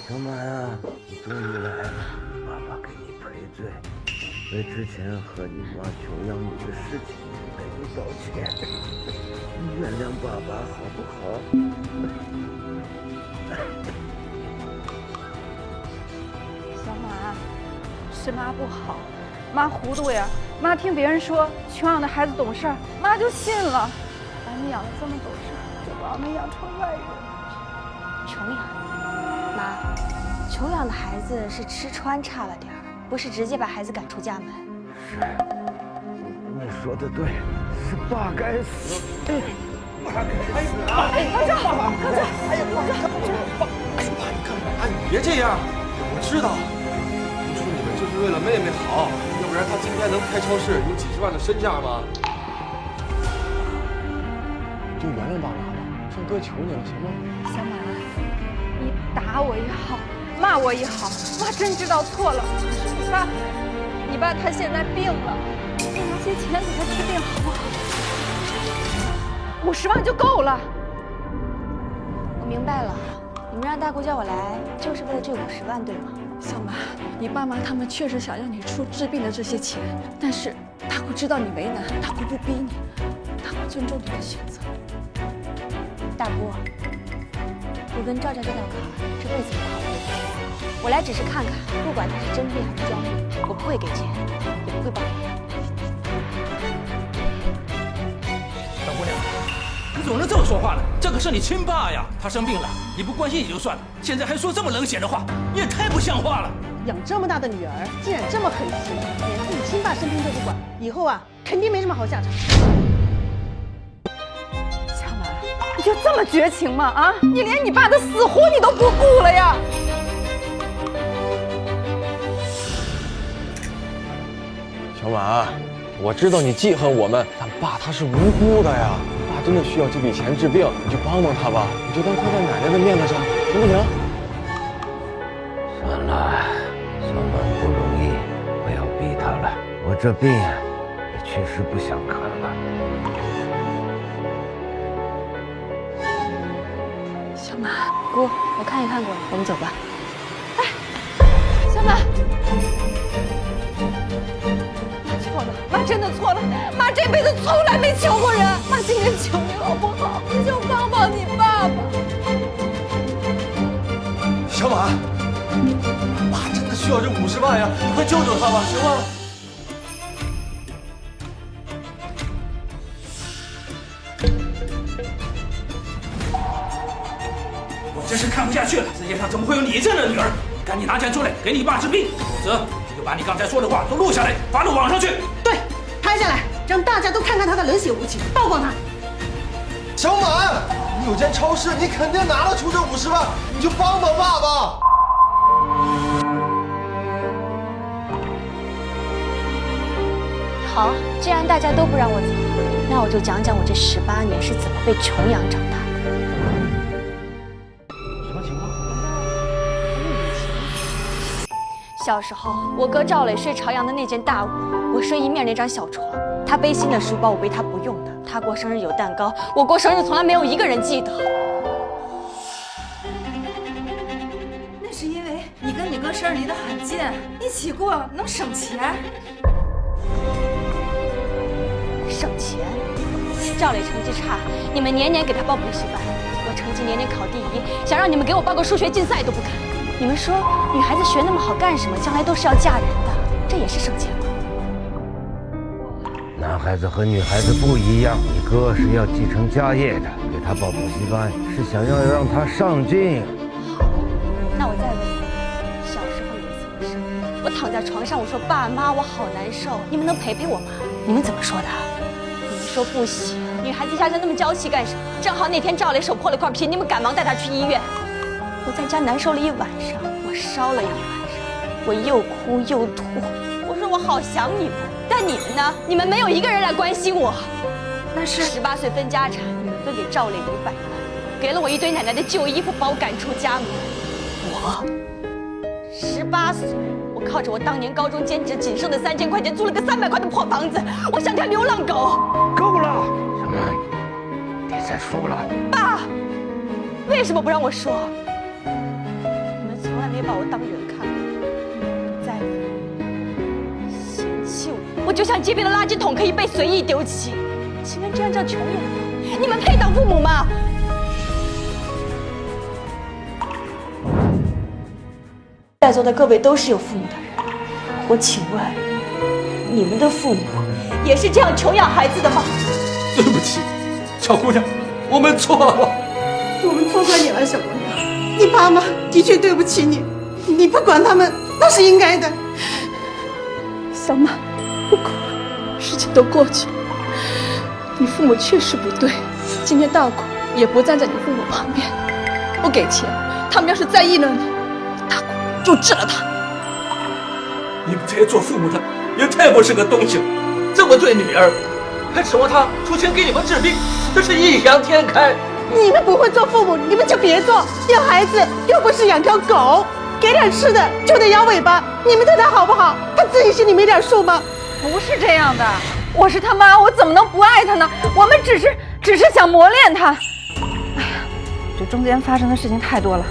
小满啊，你终于来了，爸爸给你赔罪。为之前和你妈穷养你的事情，给你道歉。你原谅爸爸好不好？小马，是妈不好，妈糊涂呀。妈听别人说穷养的孩子懂事儿，妈就信了，把你养得这么懂事，就不让你养成外人。穷养，妈，穷养的孩子是吃穿差了点儿。不是直接把孩子赶出家门。是，你说的对，是爸该死。爸该死啊！老赵，老赵，哎呀，老赵，爸，哎呦，爸，你干嘛？你别这样，我知道，当初你们就是为了妹妹好，要不然她今天能开超市，有几10万的身价吗？就原谅爸妈吧，像哥求你了，行吗？小马，你打我也好。骂我也好，妈真知道错了。可是你爸他现在病了，你拿些钱给他治病好不好？50万就够了。我明白了，你们让大姑叫我来，就是为了这50万，对吗？小马，你爸妈他们确实想让你出治病的这些钱，但是大姑知道你为难，大姑不逼你，大姑尊重你的选择。大姑，我跟赵家这道坎儿这辈子不好过。我来只是看看，不管他是真病还是装病，我不会给钱，也不会帮忙。小姑娘，你怎么能这么说话呢？这可是你亲爸呀，他生病了，你不关心也就算了，现在还说这么冷血的话，你也太不像话了。养这么大的女儿，竟然这么狠心，连自己亲爸生病都不管，以后啊，肯定没什么好下场。佳文，你就这么绝情吗？啊，你连你爸的死活你都不顾了呀！小满，我知道你记恨我们，但爸他是无辜的呀。爸真的需要这笔钱治病，你就帮帮他吧，你就当看在奶奶的面子上，行不行？算了，小满不容易，不要逼他了。我这病也确实不想看了。小满，姑，我看也看过了，我们走吧。哎，小满。错了，妈真的错了，妈这辈子从来没求过人，妈今天求你好不好？你就帮帮你爸爸。小满，爸真的需要这50万呀，你快救救他吧，行吗？我真是看不下去了，世界上怎么会有你这样的女儿？赶紧拿钱出来给你爸治病，否则你就把你刚才说的话都录下来，发到网上去。对，拍下来，让大家都看看他的冷血无情，曝光他。小满，你有间超市，你肯定拿得出这50万，你就帮帮爸爸。好，既然大家都不让我走，那我就讲讲我这18年是怎么被穷养长大的。什么情况？小时候，我哥赵磊睡朝阳的那间大屋，我睡一面那张小床。他背新的书包，我背他不用的。他过生日有蛋糕，我过生日从来没有一个人记得。那是因为你跟你哥生日离得很近，一起过能省钱。省钱？赵磊成绩差，你们年年给他报补习班；我成绩年年考第1，想让你们给我报个数学竞赛都不肯。你们说，女孩子学那么好干什么？将来都是要嫁人的，这也是省钱吗？男孩子和女孩子不一样，你哥是要继承家业的，给他报补习班是想要让他上进。好，那我再问你，小时候有一次我生日，我躺在床上，我说爸妈，我好难受，你们能陪陪我吗？你们怎么说的？你们说不行，女孩子家人那么娇气干什么？正好那天赵磊手破了块皮，你们赶忙带他去医院。我在家难受了一晚上，我烧了一晚上，我又哭又吐，我说我好想你们。但你们呢？你们没有一个人来关心我。那是18岁分家产，你们分给赵磊500万，给了我一堆奶奶的旧衣服，把我赶出家门。我18岁，我靠着我当年高中兼职仅剩的3000块钱，租了个300块的破房子，我像条流浪狗。够了，小满，别再说了。爸，为什么不让我说？你们从来没把我当人看过，不在乎，嫌弃我，我就像街边的垃圾桶，可以被随意丢弃。请问这样叫穷养吗？你们配当父母吗？在座的各位都是有父母的人，我请问，你们的父母也是这样穷养孩子的吗？对不起，小姑娘，我们错了。我们错怪你了，小姑娘。你爸妈的确对不起你，你不管他们那是应该的。小满，不哭了，事情都过去了。你父母确实不对，今天大苦也不站在你父母旁边。不给钱，他们要是再议论你，大苦就治了他。你们这些做父母的也太不是个东西了，这么对女儿，还指望她出钱给你们治病，这是异想天开。你们不会做父母，你们就别做。养孩子又不是养条狗，给点吃的就得摇尾巴。你们对他好不好，他自己心里没点数吗？不是这样的，我是他妈，我怎么能不爱他呢？我们只是想磨练他。哎呀，这中间发生的事情太多了，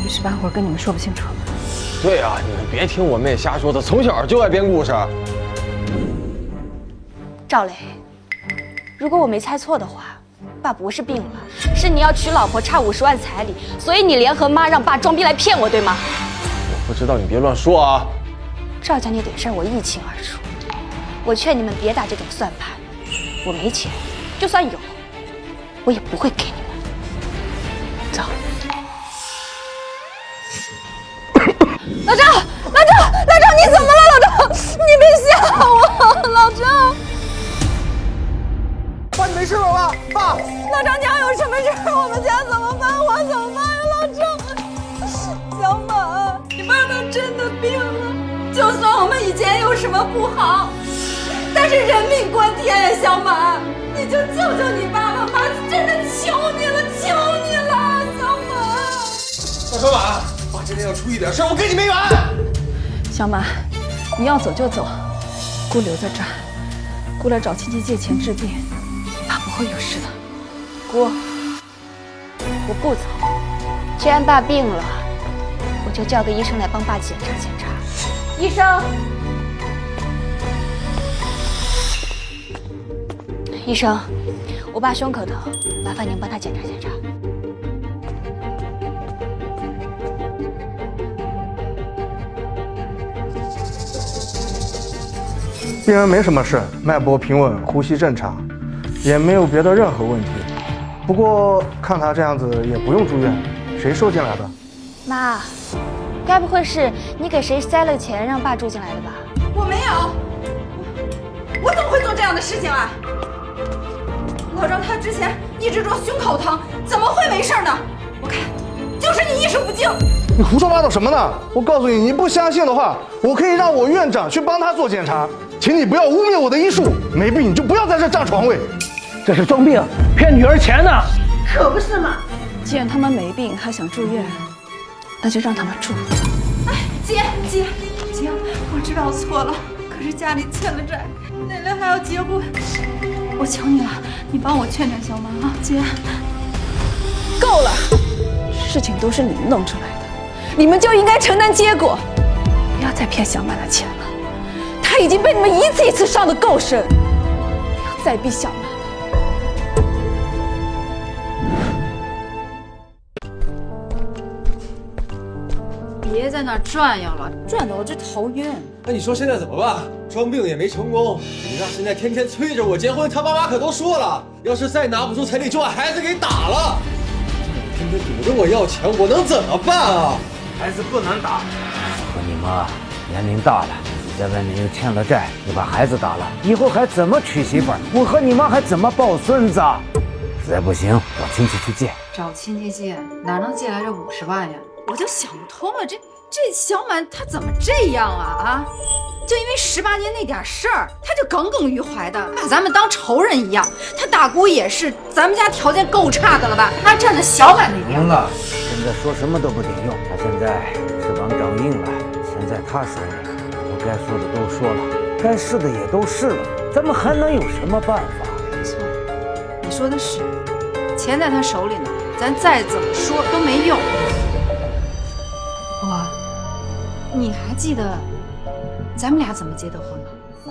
一时半会儿跟你们说不清楚。对啊，你们别听我妹瞎说，她从小就爱编故事。赵磊，如果我没猜错的话，爸不是病了，是你要娶老婆差50万彩礼，所以你联合妈让爸装逼来骗我，对吗？我不知道，你别乱说啊！赵家那点事儿我一清二楚，我劝你们别打这种算盘。我没钱，就算有，我也不会给你们。走。老赵，你怎么了？老赵，你别吓我，老赵。爸，你没事吧？爸，老张家有什么事？我们家怎么办？我怎么办呀？老张，小满，你爸他真的病了。就算我们以前有什么不好，但是人命关天呀，小满，你就救救你爸爸吧！真的求你了，求你了，小满。大小满，爸今天要出一点事，我跟你没缘。小满，你要走就走，姑留在这儿，姑来找亲戚借钱治病，爸不会有事的。姑，我不走。既然爸病了，我就叫个医生来帮爸检查检查。医生，医生，我爸胸口疼，麻烦您帮他检查检查。病人没什么事，脉搏平稳，呼吸正常，也没有别的任何问题。不过看他这样子也不用住院，谁收进来的？妈，该不会是你给谁塞了钱让爸住进来的吧？我没有，我怎么会做这样的事情啊？老张他之前一直说胸口疼，怎么会没事呢？我看就是你意识不清。你胡说八道什么呢？我告诉你，你不相信的话，我可以让我院长去帮他做检查，请你不要污蔑我的医术，没病你就不要在这占床位。这是装病，骗女儿钱呢。可不是嘛！既然他们没病，还想住院，那就让他们住。哎，姐，我知道错了，可是家里欠了债，奶奶还要结婚，我求你了，你帮我劝劝小满啊，姐。够了，事情都是你们弄出来的，你们就应该承担结果，不要再骗小满的钱了，他已经被你们一次一次伤得够深，不要再逼小满。别在那儿转悠了，转得我这头晕。那你说现在怎么办？装病也没成功，你爸现在天天催着我结婚，他爸妈可都说了，要是再拿不出彩礼就把孩子给打了。天天堵着我要钱，我能怎么办啊？孩子不能打。我和你妈年龄大了，你在外面又欠了债，又把孩子打了，以后还怎么娶媳妇儿？我和你妈还怎么抱孙子？实在不行，找亲戚去借。找亲戚借，哪能借来这50万呀？我就想不通了，这小满他怎么这样啊？就因为18年那点事儿，他就耿耿于怀的，把咱们当仇人一样。他大姑也是，咱们家条件够差的了吧？他站在小满那边。行了，现在说什么都不顶用。他现在翅膀长硬了，钱在他手里，我该说的都说了，该是的也都是了，咱们还能有什么办法？没错，你说的是，钱在他手里呢，咱再怎么说都没用。你还记得咱们俩怎么结的婚吗？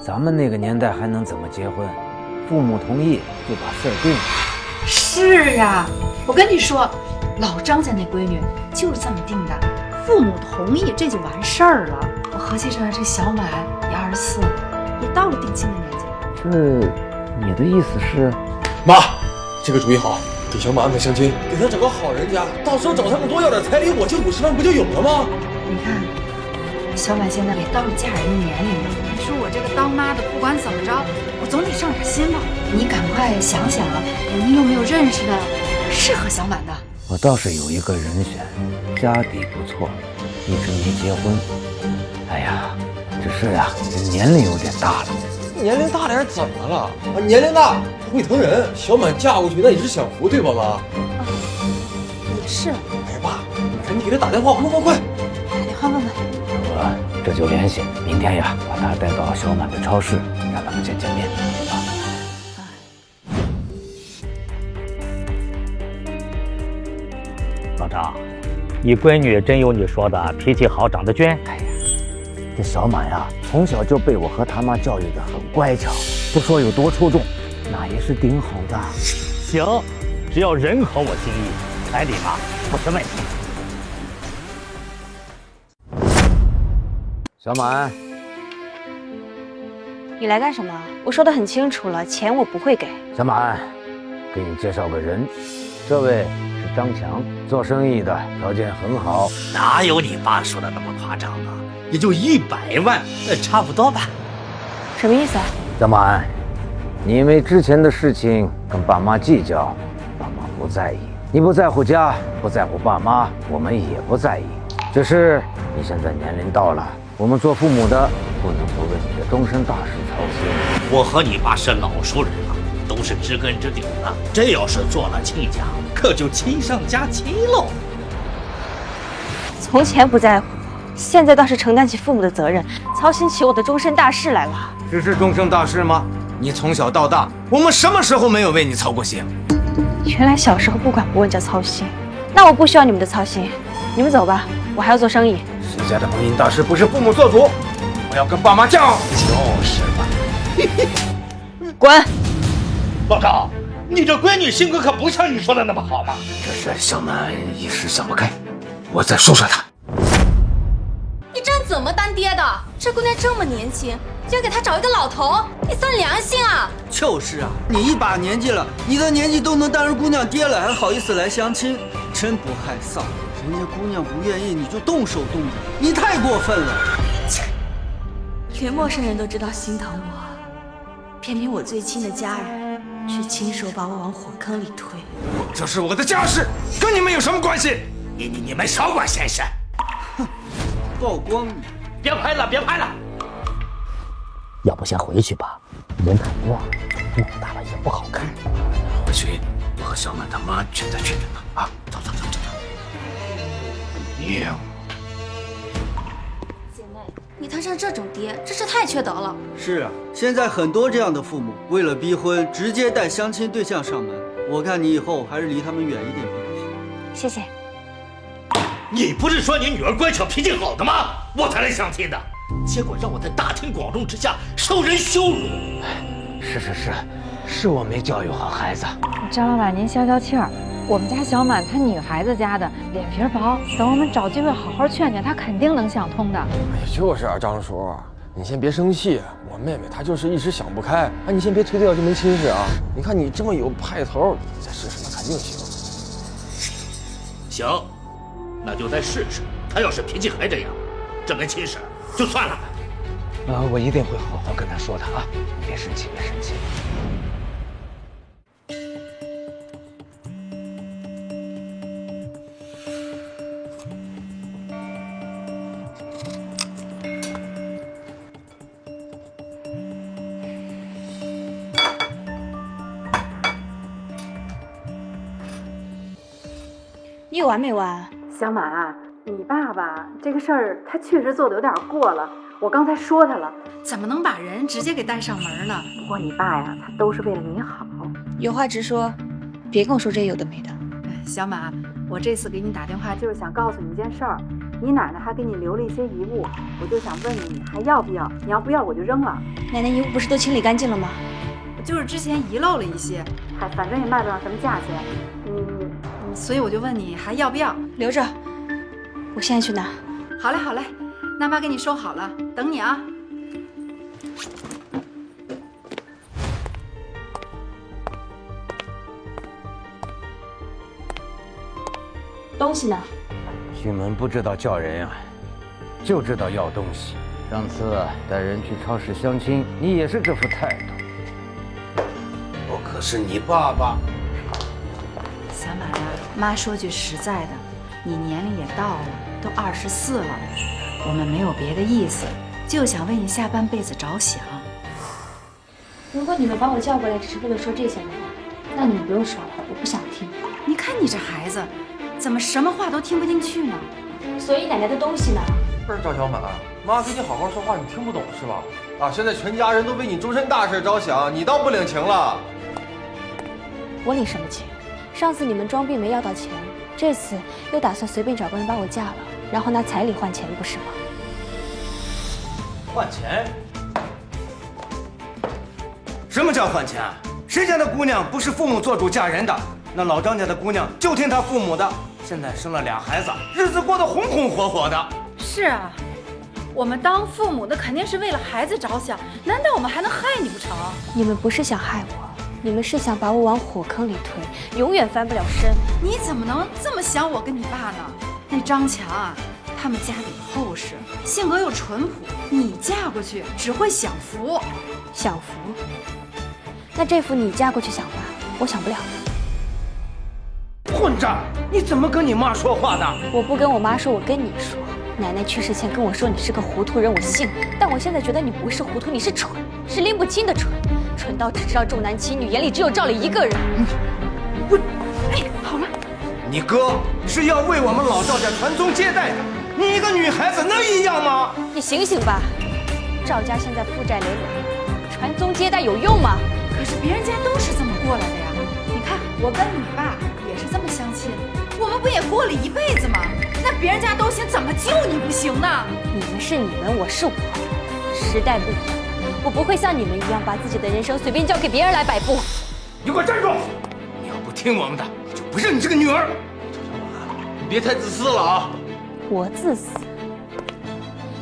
咱们那个年代还能怎么结婚？父母同意就把事儿定了。是啊，我跟你说，老张家那闺女就是这么定的，父母同意这就完事儿了。我合计着这小满也24了，也到了定亲的年纪。这，你的意思是？妈，这个主意好，给小满安排相亲，给他找个好人家，到时候找他们多要点彩礼，我就50万不就有了吗？你看。小满现在也到了嫁人的年龄了，你说我这个当妈的，不管怎么着，我总得上点心吧。你赶快想想啊，你有没有认识的适合小满的？我倒是有一个人选，家底不错，一直没结婚。哎呀，只是啊，年龄有点大了。年龄大点怎么了？啊，年龄大会疼人。小满嫁过去那也是享福，对吧，妈？也是。哎呀，妈，你给他打电话，快！打电话问问。我这就联系，明天呀，把他带到小满的超市，让他们见面啊。老张，你闺女真有你说的脾气好，长得娟。哎呀，这小满呀，从小就被我和他妈教育得很乖巧，不说有多出众，那也是顶好的。行，只要人合我心意，彩礼嘛不是问题。小满，你来干什么？我说的很清楚了，钱我不会给。小满，给你介绍个人，这位是张强，做生意的，条件很好。哪有你爸说的那么夸张啊？也就100万，差不多吧。什么意思啊？小满，你因为之前的事情跟爸妈计较，爸妈不在意。你不在乎家，不在乎爸妈，我们也不在意。只是你现在年龄到了，我们做父母的不能不为你的终身大事操心。我和你爸是老熟人了，都是知根知底了。这要是做了亲家，可就亲上加亲喽。从前不在乎，现在倒是承担起父母的责任，操心起我的终身大事来了。这是终身大事吗？你从小到大，我们什么时候没有为你操过心？原来小时候不管不问叫操心，那我不需要你们的操心，你们走吧，我还要做生意。谁家的婚姻大事不是父母做主？我要跟爸妈犟。就是嘛。滚！报告，你这闺女性格可不像你说的那么好嘛。这事小满一时想不开，我再说说她。你这人怎么当爹的？这姑娘这么年轻，就要给她找一个老头，你算良心啊！就是啊，你一把年纪了，你的年纪都能当人姑娘爹了，还好意思来相亲，真不害臊。人家姑娘不愿意你就动手动脚，你太过分了。连陌生人都知道心疼我，偏偏我最亲的家人却亲手把我往火坑里推。这是我的家事，跟你们有什么关系？你们少管闲事。哼，曝光你！别拍了，别拍了。要不先回去吧，人太多，弄大了也不好看。回去，我和小满他妈去再劝劝他啊！走走走走。姐妹，你摊上这种爹，真是太缺德了。是啊，现在很多这样的父母，为了逼婚，直接带相亲对象上门。我看你以后还是离他们远一点比较好。谢谢。你不是说你女儿乖巧脾气好的吗？我才来相亲的，结果让我在大庭广众之下受人羞辱。是我没教育好孩子。张老板，您消消气儿。我们家小满她女孩子家的，脸皮薄，等我们找机会好好劝劝，她肯定能想通的。哎呀，就是啊，张叔，你先别生气，我妹妹她就是一时想不开。哎，你先别推掉这门亲事啊！你看你这么有派头，你再试试，那肯定行。行，那就再试试。她要是脾气还这样，这门亲事就算了。我一定会好好跟她说的啊！别生气，别生气。你有完没完？小满啊，你爸爸这个事儿他确实做的有点过了，我刚才说他了，怎么能把人直接给带上门呢？不过你爸呀，他都是为了你好。有话直说，别跟我说这些有的没的。小满，我这次给你打电话就是想告诉你一件事儿，你奶奶还给你留了一些遗物，我就想问你还要不要？你要不要我就扔了。奶奶遗物不是都清理干净了吗？就是之前遗漏了一些，反正也卖不了什么价钱，所以我就问你还要不要？留着，我现在去拿。好嘞好嘞，那妈给你收好了，等你啊。东西呢？徐门不知道叫人呀，就知道要东西。上次带人去超市相亲，你也是这副态度。我可是你爸爸。小满啊，妈说句实在的，你年龄也到了，都24了，我们没有别的意思，就想为你下半辈子着想。如果你们把我叫过来只是为了说这些的话，那你们不用说了，我不想听。你看你这孩子，怎么什么话都听不进去呢？所以奶奶的东西呢？不是赵小满，妈跟你好好说话，你听不懂是吧？啊，现在全家人都为你终身大事着想，你倒不领情了。我领什么情？上次你们装病没要到钱，这次又打算随便找个人把我嫁了，然后拿彩礼换钱，不是吗？换钱？什么叫换钱？谁家的姑娘不是父母做主嫁人的？那老张家的姑娘就听他父母的，现在生了2孩子，日子过得红红火火的。是啊，我们当父母的肯定是为了孩子着想，难道我们还能害你不成？你们不是想害我，你们是想把我往火坑里推，永远翻不了身。你怎么能这么想我跟你爸呢？那张强啊，他们家底厚实，性格又淳朴，你嫁过去只会享福。享福？那这福你嫁过去享吧，我享不了。混账！你怎么跟你妈说话的？我不跟我妈说，我跟你说。奶奶去世前跟我说你是个糊涂人，我信。但我现在觉得你不是糊涂，你是蠢，是拎不清的蠢，蠢到只知道重男轻女，眼里只有赵丽一个人。哎，好了。你哥是要为我们老赵家传宗接代的，你一个女孩子能一样吗？你醒醒吧，赵家现在负债累累，传宗接代有用吗？可是别人家都是这么过来的呀。你看我跟你爸也是这么相亲，我们不也过了一辈子吗？那别人家都行，怎么就你不行呢？你们是你们，我是我，时代不一样，我不会像你们一样把自己的人生随便交给别人来摆布。你给我站住！你要不听我们的，就不是你这个女儿。你别太自私了啊！我自私？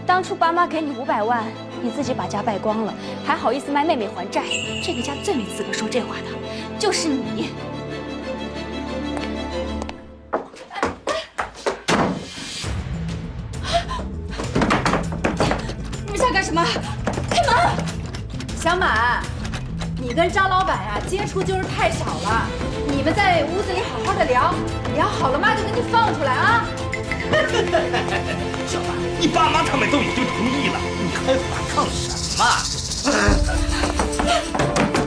当初爸妈给你500万，你自己把家败光了，还好意思卖妹妹还债？这个家最没资格说这话的，就是你。你们想干什么？开门！小满，你跟张老板呀接触就是太少了，你们在屋子里好好的聊，聊好了妈就给你放出来啊！小满，你爸妈他们都已经同意了，你还反抗什么？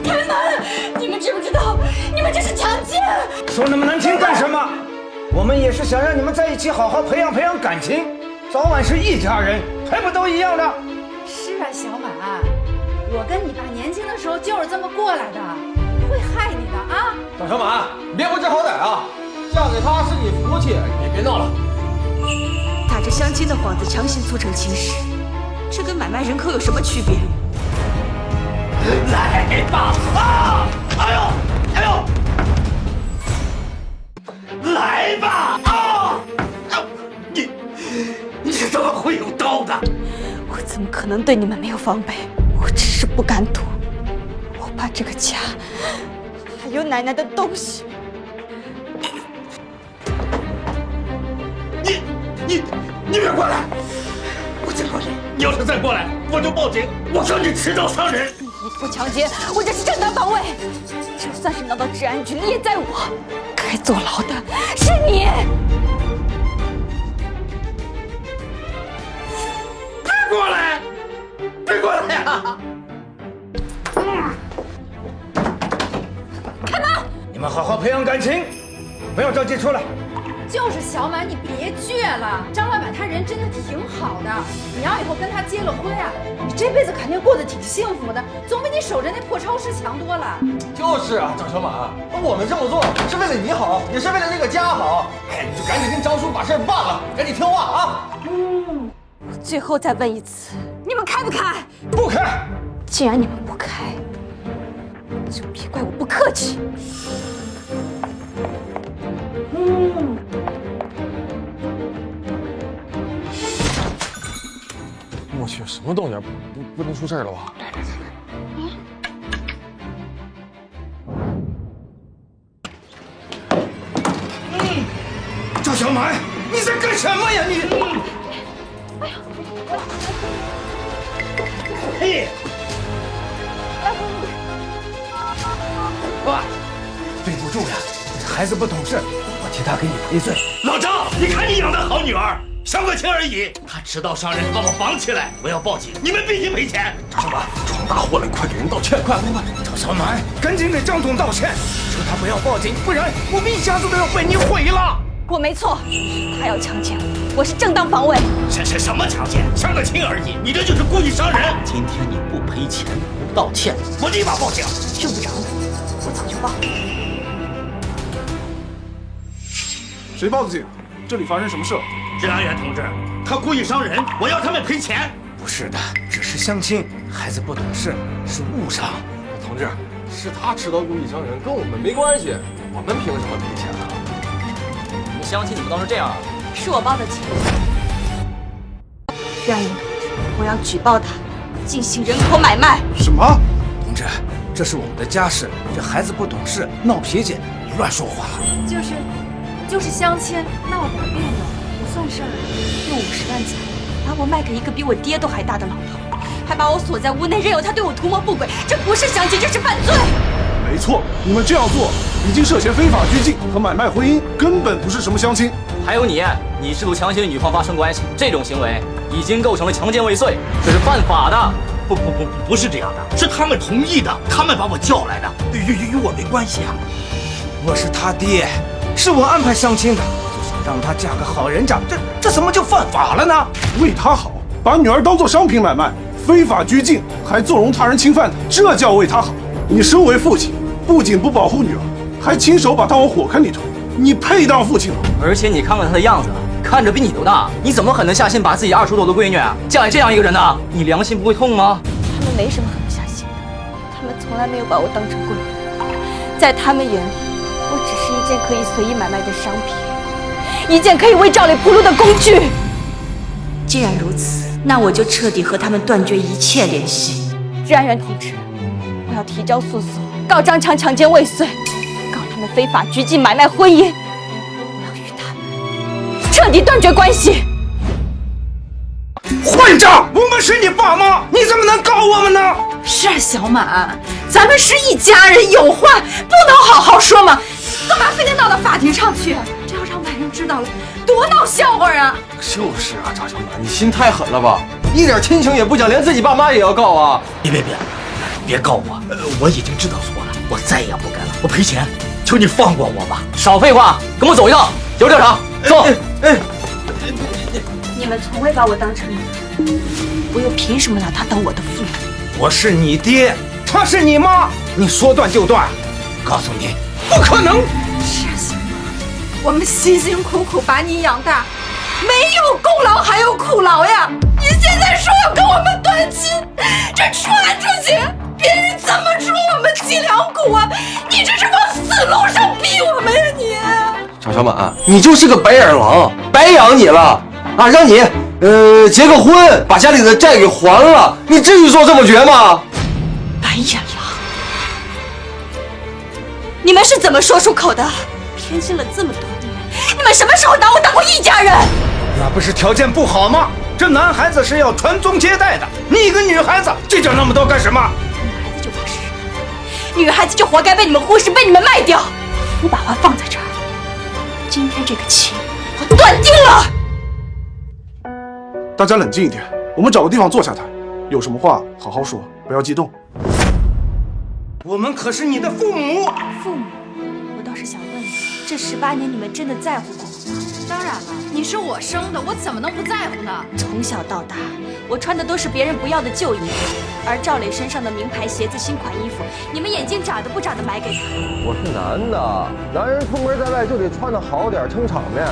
开门！你们知不知道，你们这是强奸！说那么难听干什么？我们也是想让你们在一起好好培养培养感情，早晚是一家人，还不都一样的？是啊，小满，我跟你爸年轻的时候就是这么过来的，不会害你的啊！张小满，你别不知好歹啊！嫁给他是你福气，你别闹了。打着相亲的幌子强行促成亲事，这跟买卖人口有什么区别？来吧！啊！哎呦！哎呦！来吧！啊！你怎么会有刀的？我怎么可能对你们没有防备？我只是不敢赌，我怕这个家还有奶奶的东西。你别过来！我见过你，你要是再过来，我就报警！我说你持刀伤人！你不强奸，我这是正当防卫。就算是闹到治安局，你也在我。该坐牢的是你。别过来！别过来呀！开门！你们好好培养感情，不要着急出来。就是小满，你别倔了。张老板他人真的挺好的，你要以后跟他结了婚啊，你这辈子肯定过得挺幸福的，总比你守着那破超市强多了。就是啊，张小满，我们这么做是为了你好，也是为了这个家好。哎，你就赶紧跟张叔把事办了，赶紧听话啊！我最后再问一次，你们开不开？不开。既然你们不开，就别怪我不客气。我去，什么动静？不能出事了吧？赵小满，你在干什么呀你？嘿！爸，对不住了，孩子不懂事，我替他给你赔罪。老张，你看你养的好女儿，伤个情而已。他持刀伤人，把我绑起来，我要报警，你们必须赔钱。张小满，闯大祸了，快给人道歉，快！赵小满，赶紧给张总道歉，说他不要报警，不然我们一家子都要被你毁了。我没错，他要强奸我是正当防卫。什么强奸？伤个亲而已，你这就是故意伤人。今天你不赔钱，不道歉，我立马报警。用不着你，我早就报了。谁报的警？这里发生什么事？治安员同志，他故意伤人，我要他们赔钱。不是的，只是相亲，孩子不懂事，是误伤。同志，是他持刀故意伤人，跟我们没关系，我们凭什么赔钱啊？你们相亲怎么当成这样啊？是我报的警。让云同志，我要举报他进行人口买卖。什么？同志，这是我们的家事，这孩子不懂事，闹脾气，你乱说话。就是相亲闹点别扭，不算事儿。用50万彩把我卖给一个比我爹都还大的老头，还把我锁在屋内，任由他对我图谋不轨，这不是相亲，这是犯罪。没错，你们这样做已经涉嫌非法拘禁和买卖婚姻，根本不是什么相亲。还有你试图强行与女方发生关系，这种行为已经构成了强奸未遂，这是犯法的。不是这样的，是他们同意的，他们把我叫来的，与我没关系啊。我是他爹，是我安排相亲的，就想让她嫁个好人家，这怎么就犯法了呢？为他好，把女儿当作商品买卖，非法拘禁，还纵容他人侵犯她，这叫为他好。你身为父亲，不仅不保护女儿，还亲手把她往火坑里推，你配当父亲吗？而且你看看他的样子，看着比你都大，你怎么狠得下心把自己2出头的闺女嫁给这样一个人呢？你良心不会痛吗？他们没什么狠不下心的，他们从来没有把我当成贵人，在他们眼里，我只是一件可以随意买卖的商品，一件可以为赵磊铺路的工具。既然如此，那我就彻底和他们断绝一切联系。治安员同志，我要提交诉讼，告张强强奸未遂，告他们非法拘禁买卖婚姻，我要与他们彻底断绝关系。混账！我们是你爸妈，你怎么能告我们呢？是啊，小满，咱们是一家人，有话不能好好说吗？干嘛非得闹到法庭上去？这要让外人知道了，多闹笑话啊！就是啊，赵小满，你心太狠了吧？一点亲情也不讲，连自己爸妈也要告啊！别告我，我已经知道错了，我再也不干了，我赔钱，求你放过我吧！少废话，跟我走一趟，接受调查，走。你们从未把我当成人，我又凭什么拿他当我的父母？我是你爹，她是你妈，你说断就断。告诉你，不可能。是啊，小满，我们辛辛苦苦把你养大，没有功劳还有苦劳呀！你现在说要跟我们断亲，这传出去，别人怎么说我们脊梁骨啊？你这是往死路上逼我们呀你！赵小满，你就是个白眼狼，白养你了啊！让你结个婚，把家里的债给还了，你至于做这么绝吗？白眼狼，你们是怎么说出口的？偏心了这么多年，你们什么时候拿我当过一家人？那不是条件不好吗？这男孩子是要传宗接代的，你一个女孩子计较那么多干什么？女孩子就不是，女孩子就活该被你们忽视，被你们卖掉。我把话放在这儿，今天这个亲我断定了。大家冷静一点，我们找个地方坐下谈，有什么话好好说，不要激动。我们可是你的父母。父母，我倒是想问你，这18年你们真的在乎过我吗？当然了，你是我生的，我怎么能不在乎呢？从小到大，我穿的都是别人不要的旧衣服，而赵磊身上的名牌鞋子、新款衣服，你们眼睛眨的不眨的买给他。我是男的，男人出门在外就得穿得好点，撑场面。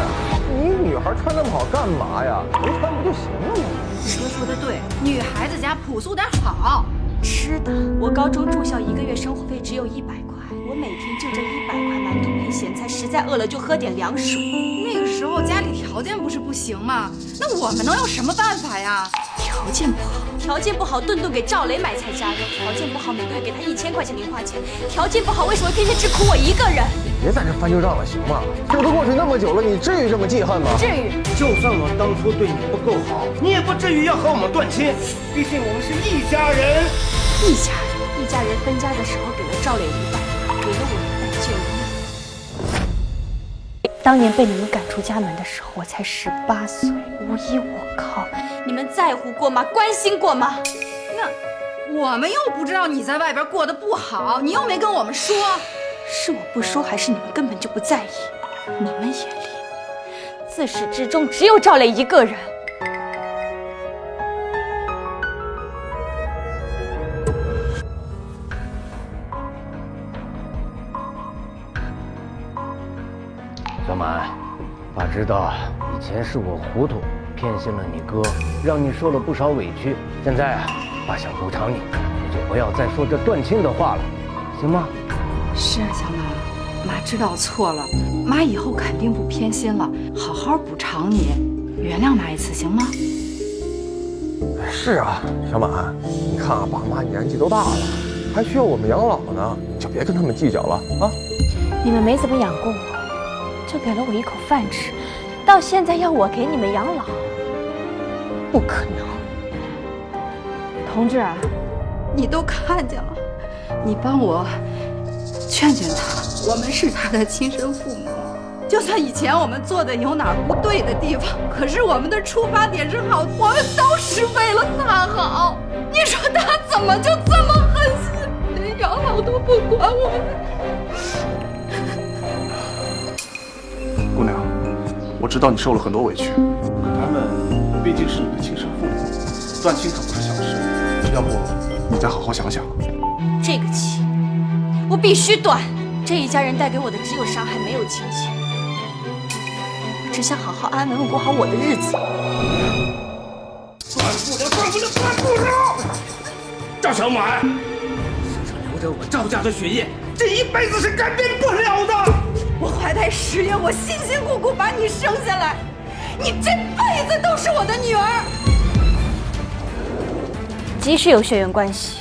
你女孩穿那么好干嘛呀？能穿不就行了吗？哥说的对，女孩子家朴素点好。吃的，我高中住校1个月生活费只有100块，我每天就这100块馒头配咸菜，实在饿了就喝点凉水。那个时候家里条件不是不行吗？那我们能有什么办法呀？条件不好，条件不好，顿顿给赵磊买菜加肉；条件不好，每个月给他1000块钱零花钱；条件不好，为什么偏偏只苦我一个人？别在这翻旧账了，行吗？这都过去那么久了，你至于这么记恨吗？至于。就算我当初对你不够好，你也不至于要和我们断亲。毕竟我们是一家人。一家人分家的时候给了赵磊100块，给了我1袋旧衣。当年被你们赶出家门的时候，我才18岁，无依无靠。你们在乎过吗？关心过吗？那我们又不知道你在外边过得不好，你又没跟我们说。是我不说，还是你们根本就不在意？你们眼里自始至终只有赵磊一个人。小满，爸知道以前是我糊涂，偏心了你哥，让你受了不少委屈。现在爸想补偿你，你就不要再说这断亲的话了。行吗？是啊，小马，妈知道错了，妈以后肯定不偏心了，好好补偿你，原谅妈一次，行吗？是啊，小马，你看啊，爸妈年纪都大了，还需要我们养老呢，就别跟他们计较了啊。你们没怎么养过我，就给了我一口饭吃，到现在要我给你们养老，不可能。同志啊，你都看见了，你帮我劝劝他，我们是他的亲生父母。就算以前我们做的有哪儿不对的地方，可是我们的出发点是好，我们都是为了他好。你说他怎么就这么狠心，连养老都不管我们？姑娘，我知道你受了很多委屈，可他们毕竟是你的亲生父母，断亲可不是小事。要不你再好好想想。这个气我必须断。这一家人带给我的只有伤害，没有亲情。我只想好好安稳过好我的日子。断不了！赵小满，身上流着我赵家的血液，这一辈子是改变不了的。我怀胎10月，我辛辛苦苦把你生下来，你这辈子都是我的女儿。即使有血缘关系，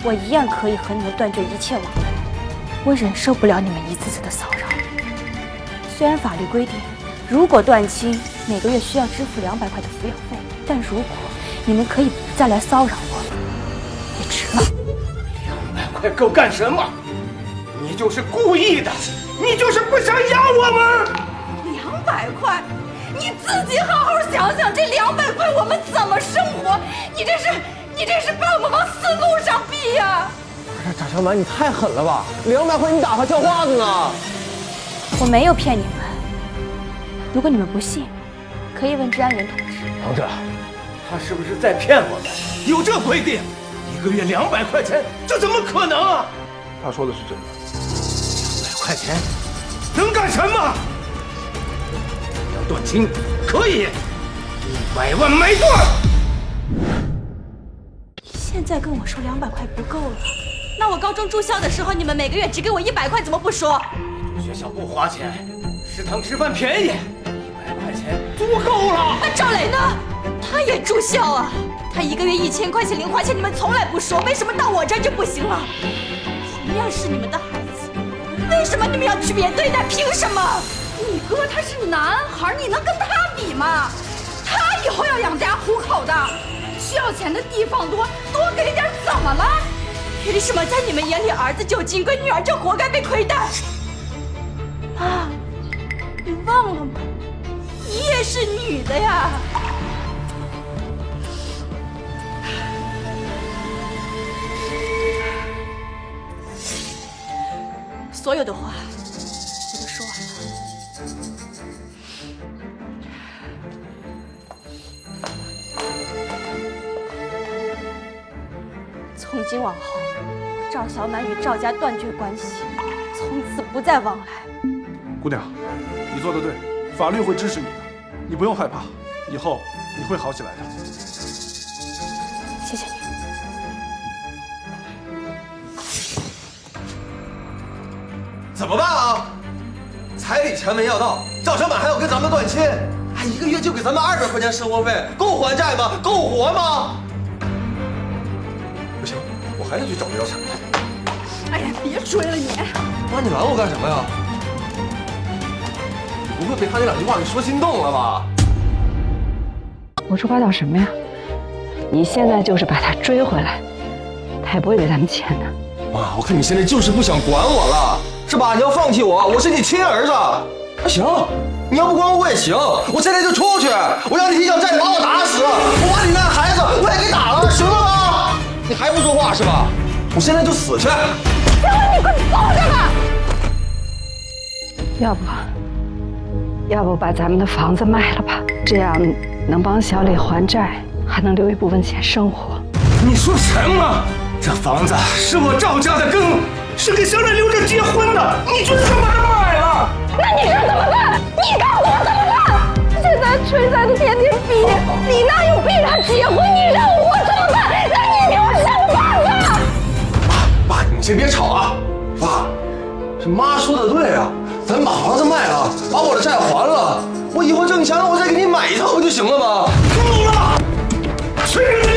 我一样可以和你们断绝一切往来。我忍受不了你们一次次的骚扰。虽然法律规定，如果断亲，每个月需要支付200块的抚养费，但如果你们可以不再来骚扰我，也值了。200块够干什么？你就是故意的，你就是不想养我们。200块，你自己好好想想，这200块我们怎么生活？你这是把我们往死路上逼呀！赵小满，你太狠了吧！200块你打发叫花子呢？我没有骗你们。如果你们不信，可以问治安员同志。同志，他是不是在骗我们？有这规定，1个月200块钱，这怎么可能啊？他说的是真的。200块钱能干什么？要断亲可以，100万没断。现在跟我说200块不够了，那我高中住校的时候，你们每个月只给我100块，怎么不说？住学校不花钱，食堂吃饭便宜，100块钱足够了。那赵磊呢？他也住校啊，他1个月1000块钱零花钱，你们从来不说，为什么到我这儿就不行了？同样是你们的孩子，为什么你们要区别对待？凭什么？你哥他是男孩，你能跟他比吗？他以后要养家糊口的，需要钱的地方多，多给点怎么了？为什么在你们眼里儿子就金贵，女儿就活该被亏待？妈，你忘了吗？你也是女的呀！所有的话我都说完了。从今往后，赵小满与赵家断绝关系，从此不再往来。姑娘，你做得对，法律会支持你的，你不用害怕，以后你会好起来的。谢谢你。怎么办啊？彩礼钱没要到，赵小满还要跟咱们断亲，还1个月就给咱们200块钱生活费，够还债吗？够活吗？不行，我还得去找刘小强。哎呀，别追了你！妈，你拦我干什么呀？你不会被他那2句话给说心动了吧？胡说八道什么呀？你现在就是把他追回来，他也不会给咱们钱的。妈，我看你现在就是不想管我了，是吧？你要放弃我，我是你亲儿子。那行，你要不管我也行，我现在就出去，我让你弟想再把我打死，我把你那孩子我也给打了，行了吗？你还不说话是吧？我现在就死去。小文，你快放下吧！要不把咱们的房子卖了吧？这样能帮小李还债，还能留一部分钱生活。你说什么？这房子是我赵家的根，是给小磊留着结婚的，你就这么把它卖了？那你说怎么办？你告诉我怎么办？现在崔三都天天逼你哪有逼他结婚？你让我怎么办？那你给我想办法！爸，你先别吵啊！这妈说的对啊，咱把房子卖了，把我的债还了，我以后挣钱了，我再给你买一套不就行了吗？够了，随便你。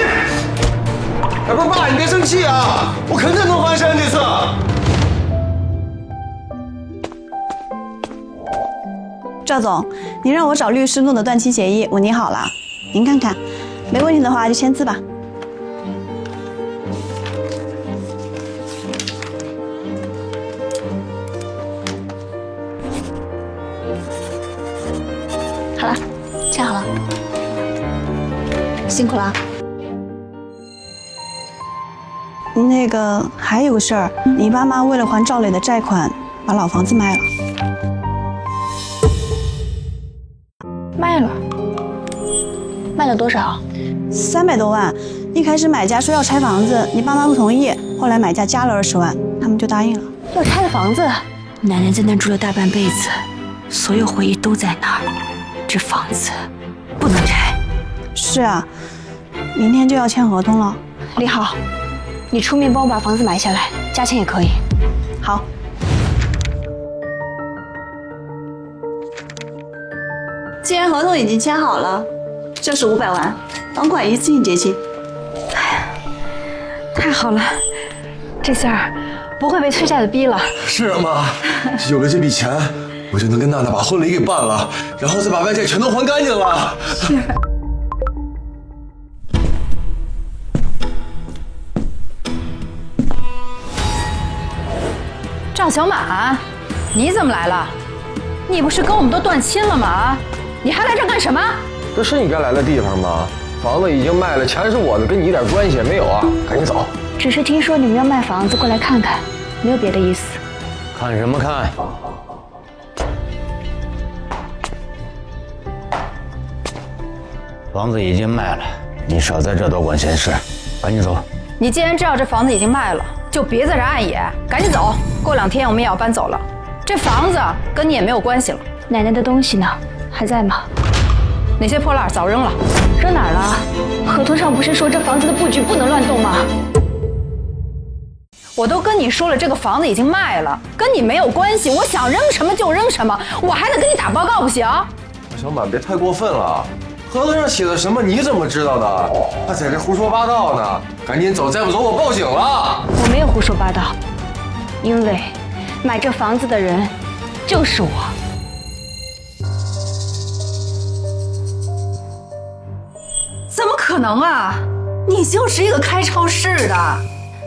哎，不是爸，你别生气啊，我肯定能翻身这次。赵总，您让我找律师弄的断亲协议，我拟好了，您看看，没问题的话就签字吧。好了，签好了，辛苦了。那个还有个事儿，你爸妈为了还赵磊的债款，把老房子卖了。卖了多少？300多万。一开始买家说要拆房子，你爸妈不同意，后来买家加了20万，他们就答应了。要拆了房子？奶奶在那住了大半辈子，所有回忆都在那儿，这房子不能拆。是啊，明天就要签合同了。李好，你出面帮我把房子买下来，加钱也可以。好。既然合同已经签好了，这是500万，房款一次性结清。太好了，这下不会被催债的逼了。是啊，妈，有了这笔钱，我就能跟娜娜把婚礼给办了，然后再把外债全都还干净了。是。赵小满，你怎么来了？你不是跟我们都断亲了吗？你还来这干什么？这是你该来的地方吗？房子已经卖了，钱是我的，跟你一点关系也没有啊！赶紧走。只是听说你们要卖房子，过来看看，没有别的意思。看什么看？房子已经卖了，你少在这多管闲事，赶紧走。你既然知道这房子已经卖了，就别在这碍眼，赶紧走。过2天我们也要搬走了，这房子跟你也没有关系了。奶奶的东西呢？还在吗？那些破烂早扔了。扔哪儿了？合同上不是说这房子的布局不能乱动吗？我都跟你说了，这个房子已经卖了，跟你没有关系。我想扔什么就扔什么，我还得跟你打报告不行？小满，别太过分了。合同上写的什么你怎么知道的？还在这胡说八道呢！赶紧走，再不走我报警了。我没有胡说八道，因为买这房子的人就是我。怎么可能啊！你就是一个开超市的，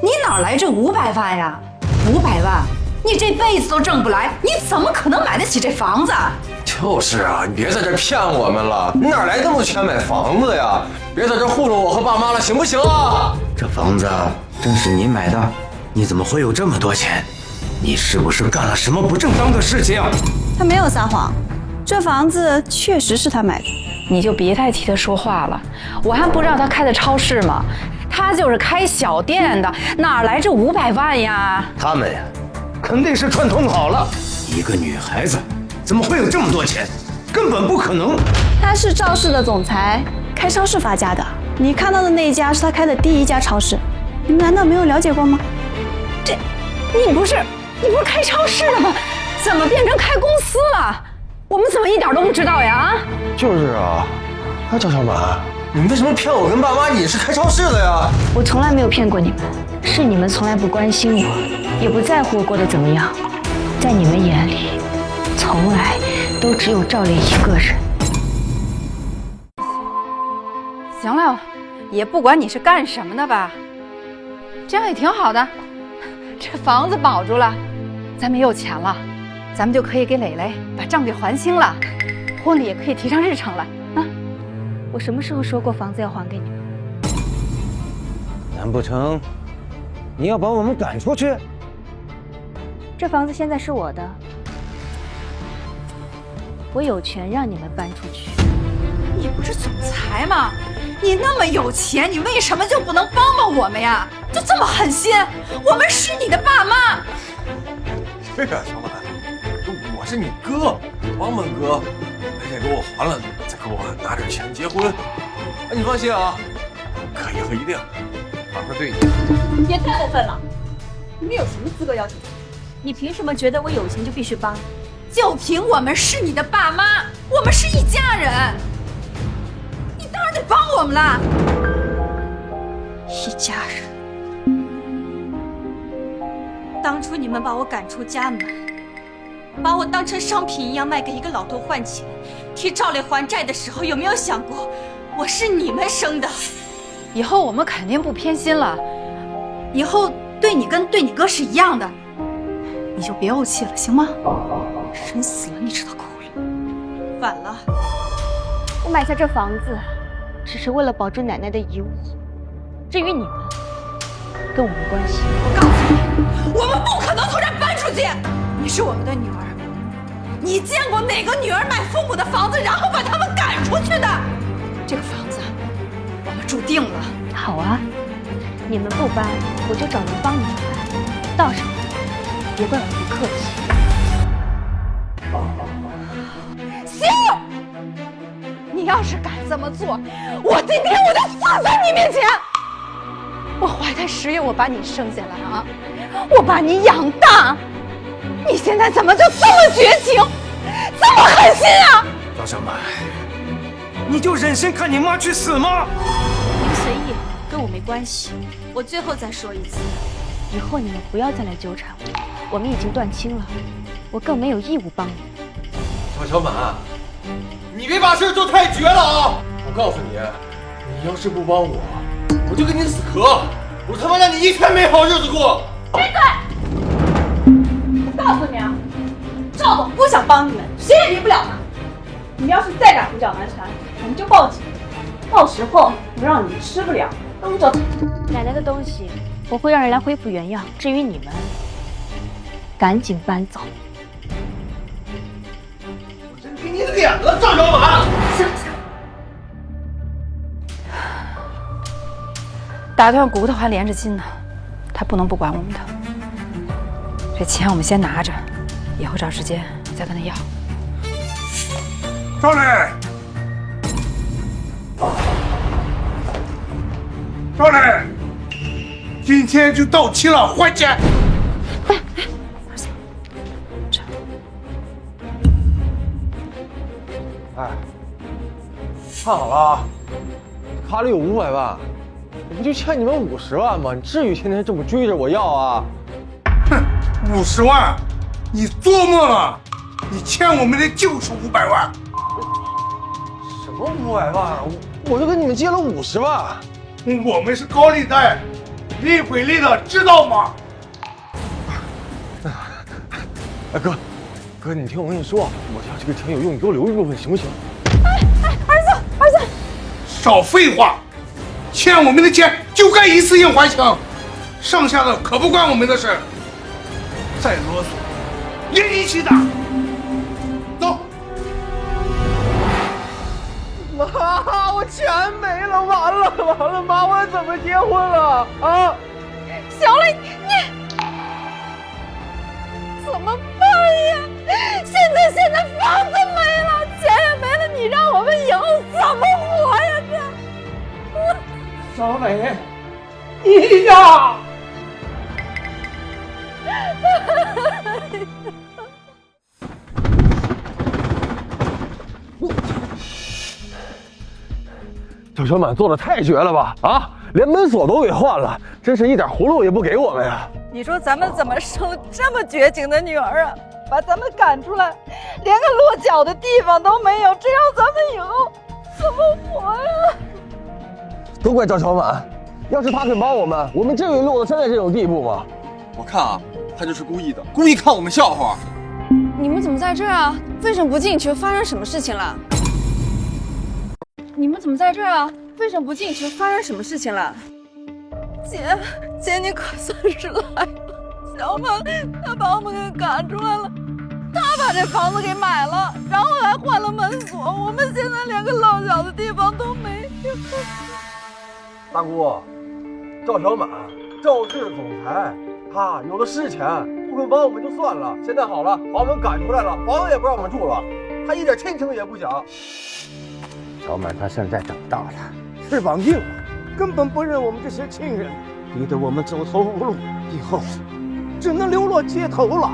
你哪来这500万呀？500万，你这辈子都挣不来，你怎么可能买得起这房子？就是啊，你别在这骗我们了，你哪来那么多钱买房子呀？别在这糊弄我和爸妈了，行不行啊？这房子真是你买的？你怎么会有这么多钱？你是不是干了什么不正当的事情？他没有撒谎，这房子确实是他买的。你就别太替他说话了，我还不知道他开的超市吗？他就是开小店的，哪来这500万呀？他们呀，肯定是串通好了。一个女孩子怎么会有这么多钱？根本不可能。他是赵氏的总裁，开超市发家的。你看到的那一家是他开的第1家超市，你难道没有了解过吗？你不是开超市的吗？怎么变成开公司了？我们怎么一点都不知道呀？就是啊，赵小满，你们为什么骗我跟爸妈你是开超市的呀？我从来没有骗过你们，是你们从来不关心我，也不在乎我过得怎么样。在你们眼里，从来都只有赵磊一个人。行了，也不管你是干什么的吧，这样也挺好的。这房子保住了，咱们也有钱了，咱们就可以给磊磊把账给还清了，婚礼也可以提上日程了啊！我什么时候说过房子要还给你们？难不成你要把我们赶出去？这房子现在是我的，我有权让你们搬出去。你不是总裁吗？你那么有钱，你为什么就不能帮帮我们呀？就这么狠心？我们是你的爸妈。是啊，小满，我是你哥，帮帮哥，把债给我还了，再给我拿点钱结婚。哎，你放心啊，可以和一定好好对你。也太过分了！你们有什么资格要求？你凭什么觉得我有钱就必须帮你？就凭我们是你的爸妈，我们是一家人，你当然得帮我们啦。一家人。当初你们把我赶出家门，把我当成商品一样卖给一个老头换钱，替赵磊还债的时候，有没有想过我是你们生的？以后我们肯定不偏心了，以后对你跟对你哥是一样的，你就别怄气了，行吗？人死了你知道哭了，晚了。我买下这房子，只是为了保住奶奶的遗物。至于你们，跟我没关系。我告诉你，我们不可能从这儿搬出去。你是我们的女儿，你见过哪个女儿买父母的房子，然后把他们赶出去的？这个房子我们住定了。好啊，你们不搬，我就找人帮你们搬。到时候别怪我不客气。行，你要是敢这么做，我今天我就死在你面前。我怀胎10月，我把你生下来啊，我把你养大，你现在怎么就这么绝情，这么狠心啊？赵小满，你就忍心看你妈去死吗？你们随意，跟我没关系。我最后再说一次，以后你们不要再来纠缠我，我们已经断亲了，我更没有义务帮你。赵小满，你别把事做太绝了啊！我告诉你，你要是不帮我，我就跟你死磕！我他妈让你一天没好日子过！闭嘴！我告诉你啊，赵总不想帮你们，谁也离不了他。你们要是再敢胡搅蛮缠，我们就报警，到时候不让你们吃不了兜着走。奶奶的东西我会让人来恢复原样，至于你们，赶紧搬走。我真给你脸了，赵小满！行行。打断骨头还连着筋呢，他不能不管我们的。这钱我们先拿着，以后找时间再跟他要。赵磊，赵磊，今天就到期了，还钱！哎，看好了啊，卡里有500万，我不就欠你们50万吗？你至于天天这么追着我要啊？哼，50万，你做梦了！你欠我们的就是500万。什么500万？我就跟你们借了50万。我们是高利贷，利滚利的，知道吗？哎哥，你听我跟你说，我要这个钱有用，你给我留一部分行不行？儿子，少废话，欠我们的钱就该一次性还清，剩下的可不关我们的事。再啰嗦，连你一起打。走。妈，我钱没了，完了，妈，我怎么结婚了啊？行了，你怎么办呀？现在房子没了，钱也没了，你让我们以后怎么活呀？小美，你呀！赵小满做的太绝了吧！啊，连门锁都给换了，真是一点葫芦也不给我们呀！你说咱们怎么生这么绝情的女儿啊？把咱们赶出来，连个落脚的地方都没有，这让咱们以后怎么活呀？都怪赵小满，要是他肯帮我们，我们至于落到现在这种地步吗？我看啊，他就是故意的，故意看我们笑话。你们怎么在这儿啊？为什么不进去？发生什么事情了？你们怎么在这儿啊？为什么不进去？发生什么事情了？姐，你可算是来了。小满他把我们给赶出来了，他把这房子给买了，然后还换了门锁，我们现在连个落脚的地方都没有。大姑，赵小满，赵氏总裁，他有的是钱，不肯帮我们就算了，现在好了，把我们赶出来了，房子也不让我们住了，他一点亲情也不讲。小满他现在长大了，翅膀硬了，根本不认我们这些亲人，逼得我们走投无路。以后只能流落街头了。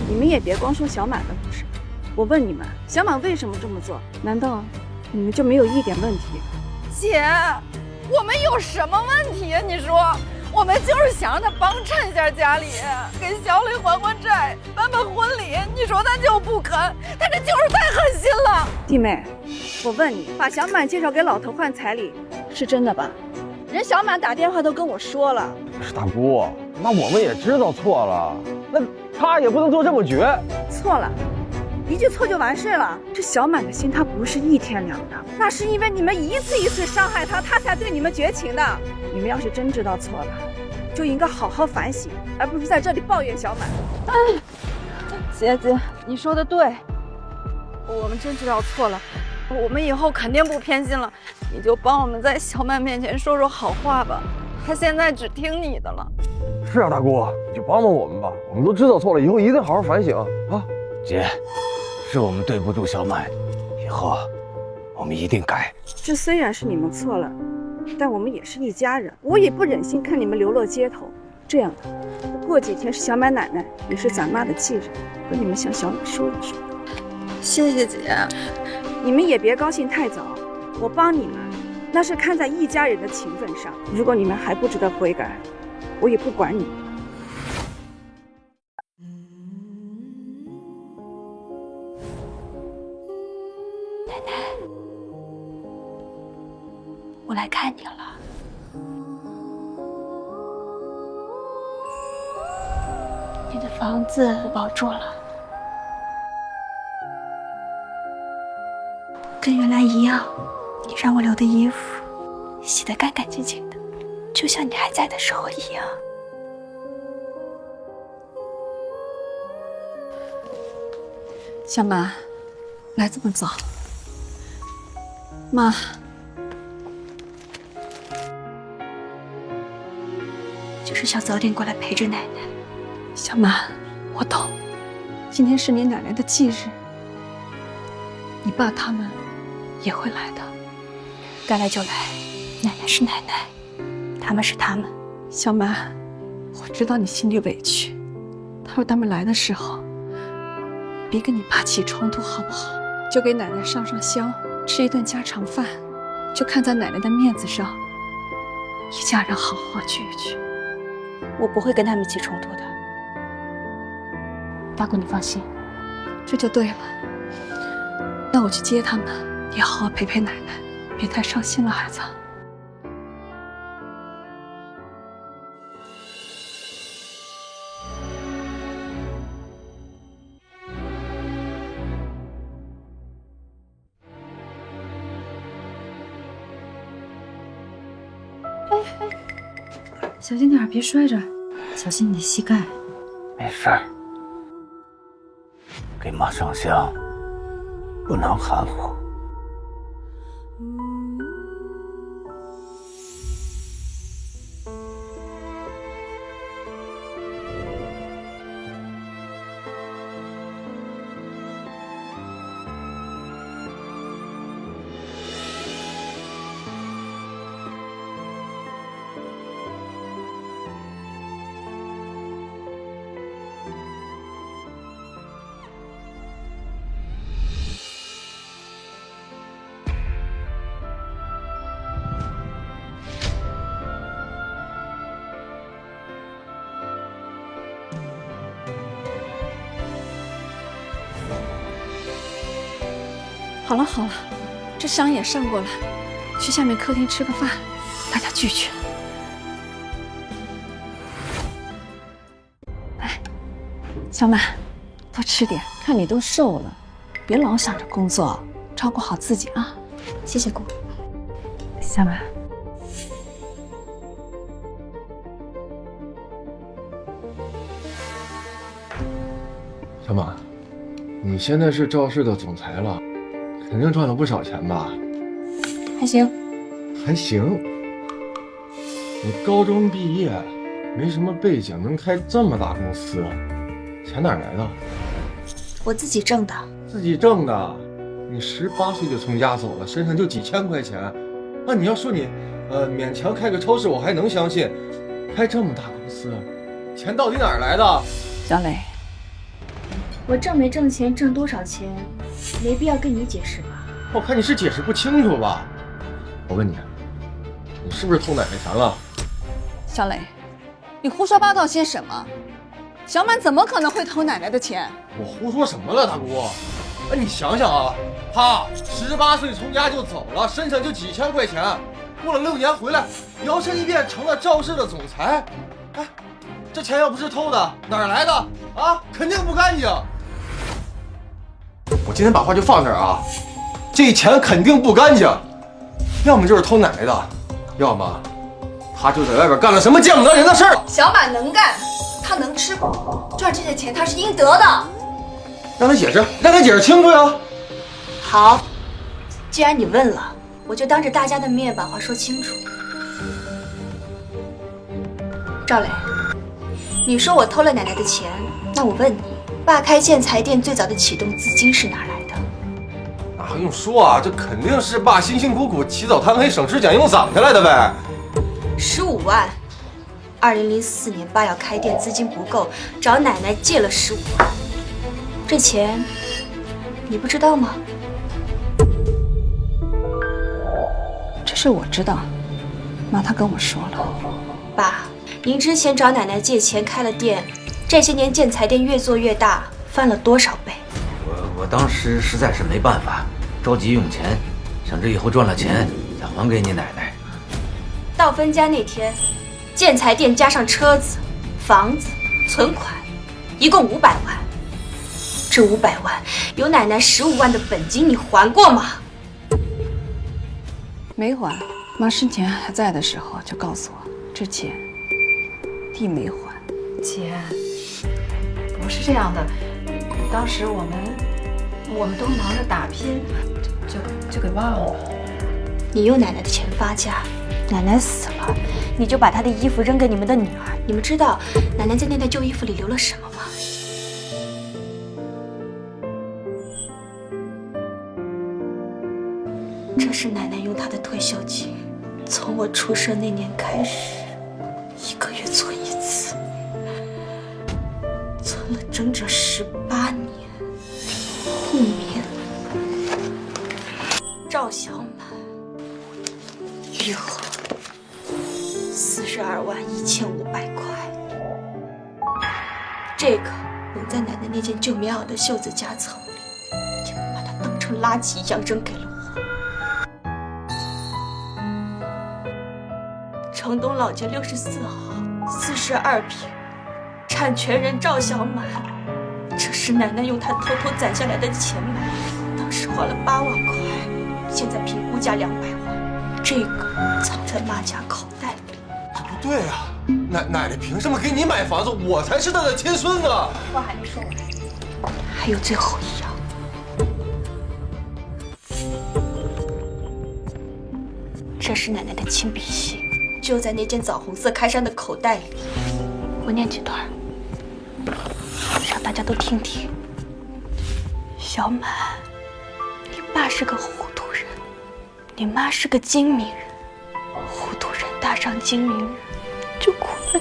你们也别光说小满的不是，我问你们，小满为什么这么做？难道你们就没有一点问题？姐，我们有什么问题呀？你说，我们就是想让他帮衬一下家里，给小磊还还债，办办婚礼。你说他就不肯，他这就是太狠心了。弟妹，我问你，把小满介绍给老头换彩礼，是真的吧？人小满打电话都跟我说了。是大姑，那我们也知道错了，那他也不能做这么绝。错了，一句错就完事了。这小满的心他不是一天两的，那是因为你们一次一次伤害他，他才对你们绝情的。你们要是真知道错了，就应该好好反省，而不是在这里抱怨小满。姐姐，你说的对，我们真知道错了，我们以后肯定不偏心了。你就帮我们在小满面前说说好话吧，他现在只听你的了。是啊，大姑，你就帮帮我们吧，我们都知道错了，以后一定好好反省啊。姐，是我们对不住小满，以后我们一定改。这虽然是你们错了，但我们也是一家人，我也不忍心看你们流落街头。这样的，过几天是小满奶奶也是咱妈的忌日，和你们向小满说一说。谢谢姐，你们也别高兴太早，我帮你们那是看在一家人的情分上。如果你们还不知道悔改，我也不管你们。奶奶，我来看你了。你的房子我保住了，跟原来一样。你让我留的衣服洗得干干净净的，就像你还在的时候一样。小满，来这么早，妈，就是想早点过来陪着奶奶。小满，我懂，今天是你奶奶的忌日，你爸他们也会来的。该来就来，奶奶是奶奶，他们是他们。小满，我知道你心里委屈，他们来的时候，别跟你爸起冲突好不好？就给奶奶上上香，吃一顿家常饭，就看在奶奶的面子上，一家人好好聚一聚。我不会跟他们起冲突的，大姑你放心。这就对了，那我去接他们，你好好陪陪奶奶，别太伤心了，孩子。小心点，别摔着，小心你的膝盖。没事儿，给妈上香，不能含糊。好了好了，这伤也上过了，去下面客厅吃个饭，大家聚聚。哎，小满，多吃点，看你都瘦了，别老想着工作，照顾好自己啊。谢谢姑。小满，小马，你现在是赵氏的总裁了，肯定赚了不少钱吧？还行。还行。你高中毕业，没什么背景，能开这么大公司，钱哪来的？我自己挣的。自己挣的？你18岁就从家走了，身上就几千块钱。那你要说你，勉强开个超市，我还能相信。开这么大公司，钱到底哪儿来的？小磊，我挣没挣钱，挣多少钱，没必要跟你解释吧？我看你是解释不清楚吧？我问你，你是不是偷奶奶钱了？小磊，你胡说八道些什么？小满怎么可能会偷奶奶的钱？我胡说什么了，大姑？哎，你想想啊，他18岁从家就走了，身上就几千块钱，过了6年回来，摇身一变成了赵氏的总裁。哎，这钱要不是偷的，哪儿来的啊？肯定不干净。我今天把话就放这儿啊，这钱肯定不干净，要么就是偷奶奶的，要么他就在外边干了什么见不得人的事儿。小满能干，他能吃苦，赚这些钱他是应得的。让他解释，让他解释清楚呀。好，既然你问了，我就当着大家的面把话说清楚。赵磊，你说我偷了奶奶的钱，那我问你，爸开建材店最早的启动资金是哪来的？那还用说啊，这肯定是爸辛辛苦苦起早贪黑省吃俭用攒下来的呗。15万。2004年爸要开店，资金不够，找奶奶借了15万。这钱你不知道吗？这事我知道，妈她跟我说了。爸，您之前找奶奶借钱开了店，这些年建材店越做越大，翻了多少倍？我当时实在是没办法，着急用钱，想着以后赚了钱再还给你奶奶。到分家那天，建材店加上车子、房子、存款，一共500万。这500万有奶奶15万的本金，你还过吗？没还。妈生前还在的时候就告诉我，这钱弟没还。姐，不是这样的，当时我们都忙着打拼，就给忘了。你用奶奶的钱发家，奶奶死了，你就把她的衣服扔给你们的女儿。你们知道奶奶在那袋旧衣服里留了什么吗？这是奶奶用她的退休金，从我出生那年开始，1个月存一次，存了整整18年。不眠。赵小满，余额42万1500块。这个蒙在奶奶那件旧棉袄的袖子夹层里，你们把它当成垃圾一样扔给了我。城东老街64号，42平，产权人赵小满。这是奶奶用她偷偷攒下来的钱买的，当时花了8万块，现在评估价200万。这个藏在妈家口袋里。不对啊，奶奶凭什么给你买房子？我才是她的亲孙子。话还没说完，还有最后一样。这是奶奶的亲笔信，就在那件枣红色开衫的口袋里。我念几段，让大家都听听。小满，你爸是个糊涂人，你妈是个精明人，糊涂人搭上精明人，就苦了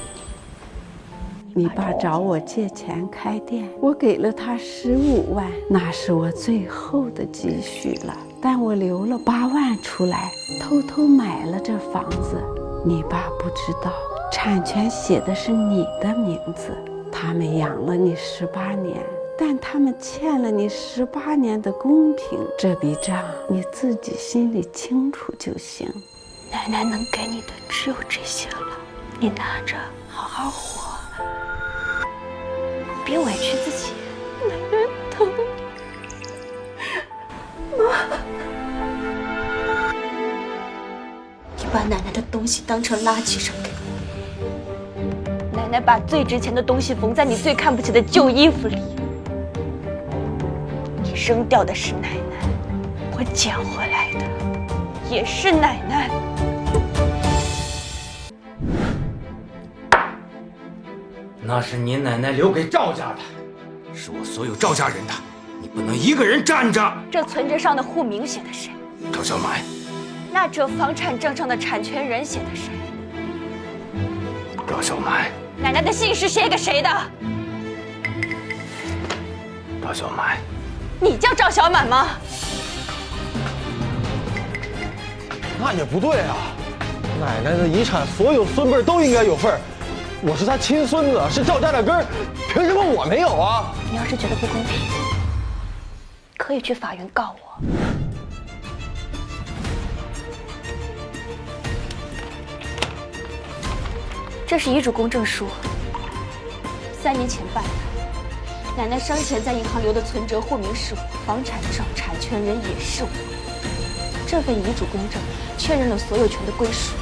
你。你爸找我借钱开店，我给了他15万，那是我最后的积蓄了。但我留了8万出来，偷偷买了这房子。你爸不知道，产权写的是你的名字。他们养了你18年，但他们欠了你18年的公平。这笔账你自己心里清楚就行。奶奶能给你的只有这些了，你拿着好好活，别委屈自己。奶奶疼你。妈，你把奶奶的东西当成垃圾扔给我。奶奶把最值钱的东西缝在你最看不起的旧衣服里。你扔掉的是奶奶，我捡回来的也是奶奶。那是你奶奶留给赵家的，是我所有赵家人的，你不能一个人占着。这存折上的户名写的谁？赵小满。那这房产证上的产权人写的谁？赵小满。奶奶的信是写给谁的？赵小满，你叫赵小满吗？那也不对啊！奶奶的遗产，所有孙辈都应该有份儿。我是她亲孙子，是赵家的根儿，凭什么我没有啊？你要是觉得不公平，可以去法院告我。这是遗嘱公证书，3年前办的。奶奶生前在银行留的存折户名是我，房产证产权人也是我。这份遗嘱公证确认了所有权的归属。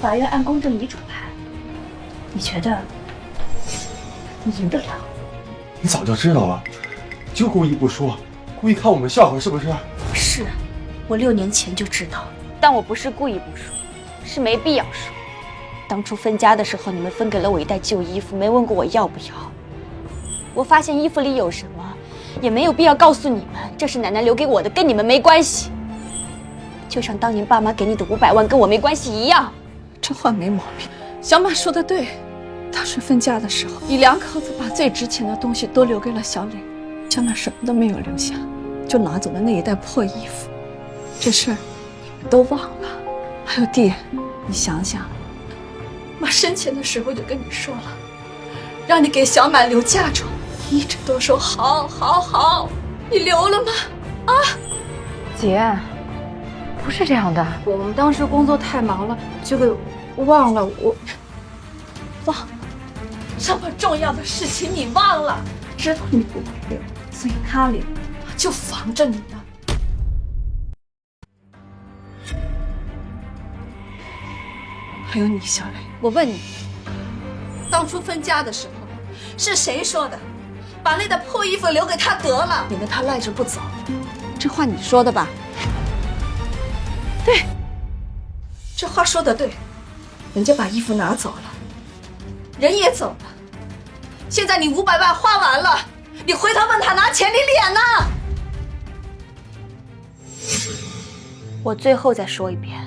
法院按公证遗嘱判，你觉得你赢得了？你早就知道了，就故意不说，故意看我们笑话是不是？是，我6年前就知道，但我不是故意不说，是没必要说。当初分家的时候，你们分给了我一袋旧衣服，没问过我要不要。我发现衣服里有什么，也没有必要告诉你们，这是奶奶留给我的，跟你们没关系。就像当年爸妈给你的500万跟我没关系一样。这话没毛病，小满说的对。当时分家的时候，你2口子把最值钱的东西都留给了小磊，小满什么都没有留下，就拿走了那一袋破衣服。这事儿你们都忘了。还有弟，你想想，妈生前的时候就跟你说了，让你给小满留嫁妆，你一直都说好，好，好，你留了吗？啊，姐，不是这样的，我们当时工作太忙了，就给忘了。忘了这么重要的事情你忘了，知道你不会留，所以他留，就防着你呢。还有你，小磊，我问你，当初分家的时候是谁说的？把那袋破衣服留给他得了，免得他赖着不走。这话你说的吧？对，这话说的对。人家把衣服拿走了，人也走了，现在你500万花完了，你回头问他拿钱，你脸呢？我最后再说一遍，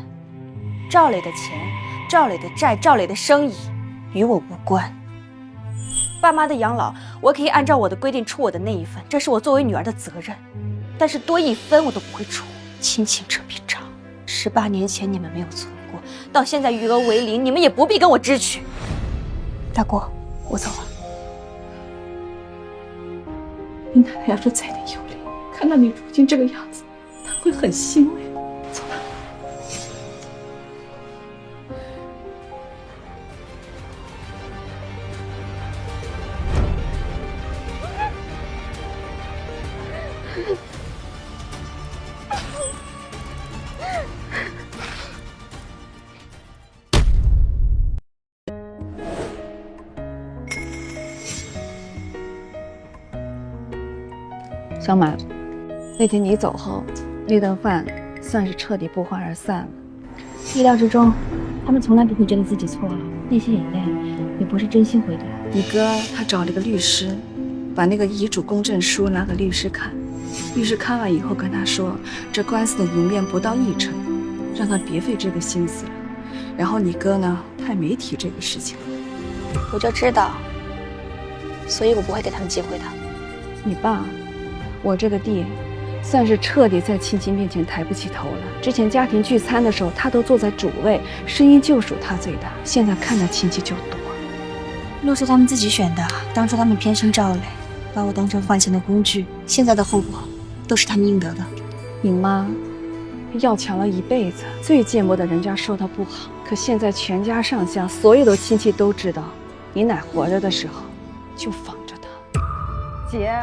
赵磊的钱、赵磊的债、赵磊的生意与我无关。爸妈的养老，我可以按照我的规定出我的那一份，这是我作为女儿的责任。但是多1分我都不会出。亲情这笔账，18年前你们没有存过，到现在余额为0，你们也不必跟我支取。大姑，我走了。你奶奶要是在的有理，看到你如今这个样子，她会很欣慰。走吧。小满，那天你走后，那顿饭算是彻底不欢而散了。意料之中，他们从来不会觉得自己错了，那些眼泪也不是真心悔改。你哥他找了个律师，把那个遗嘱公证书拿给律师看，律师看完以后跟他说，这官司的赢面不到1成，让他别费这个心思了。然后你哥呢，他也没提这个事情。我就知道，所以我不会给他们机会的。你爸，我这个弟，算是彻底在亲戚面前抬不起头了。之前家庭聚餐的时候，他都坐在主位，声音就属他最大。现在看的亲戚就多。路是他们自己选的，当初他们偏心赵磊，把我当成换钱的工具，现在的后果都是他们应得的。你妈要强了一辈子，最见不得人家说她不好。可现在全家上下所有的亲戚都知道，你奶活着的时候就防着她。姐，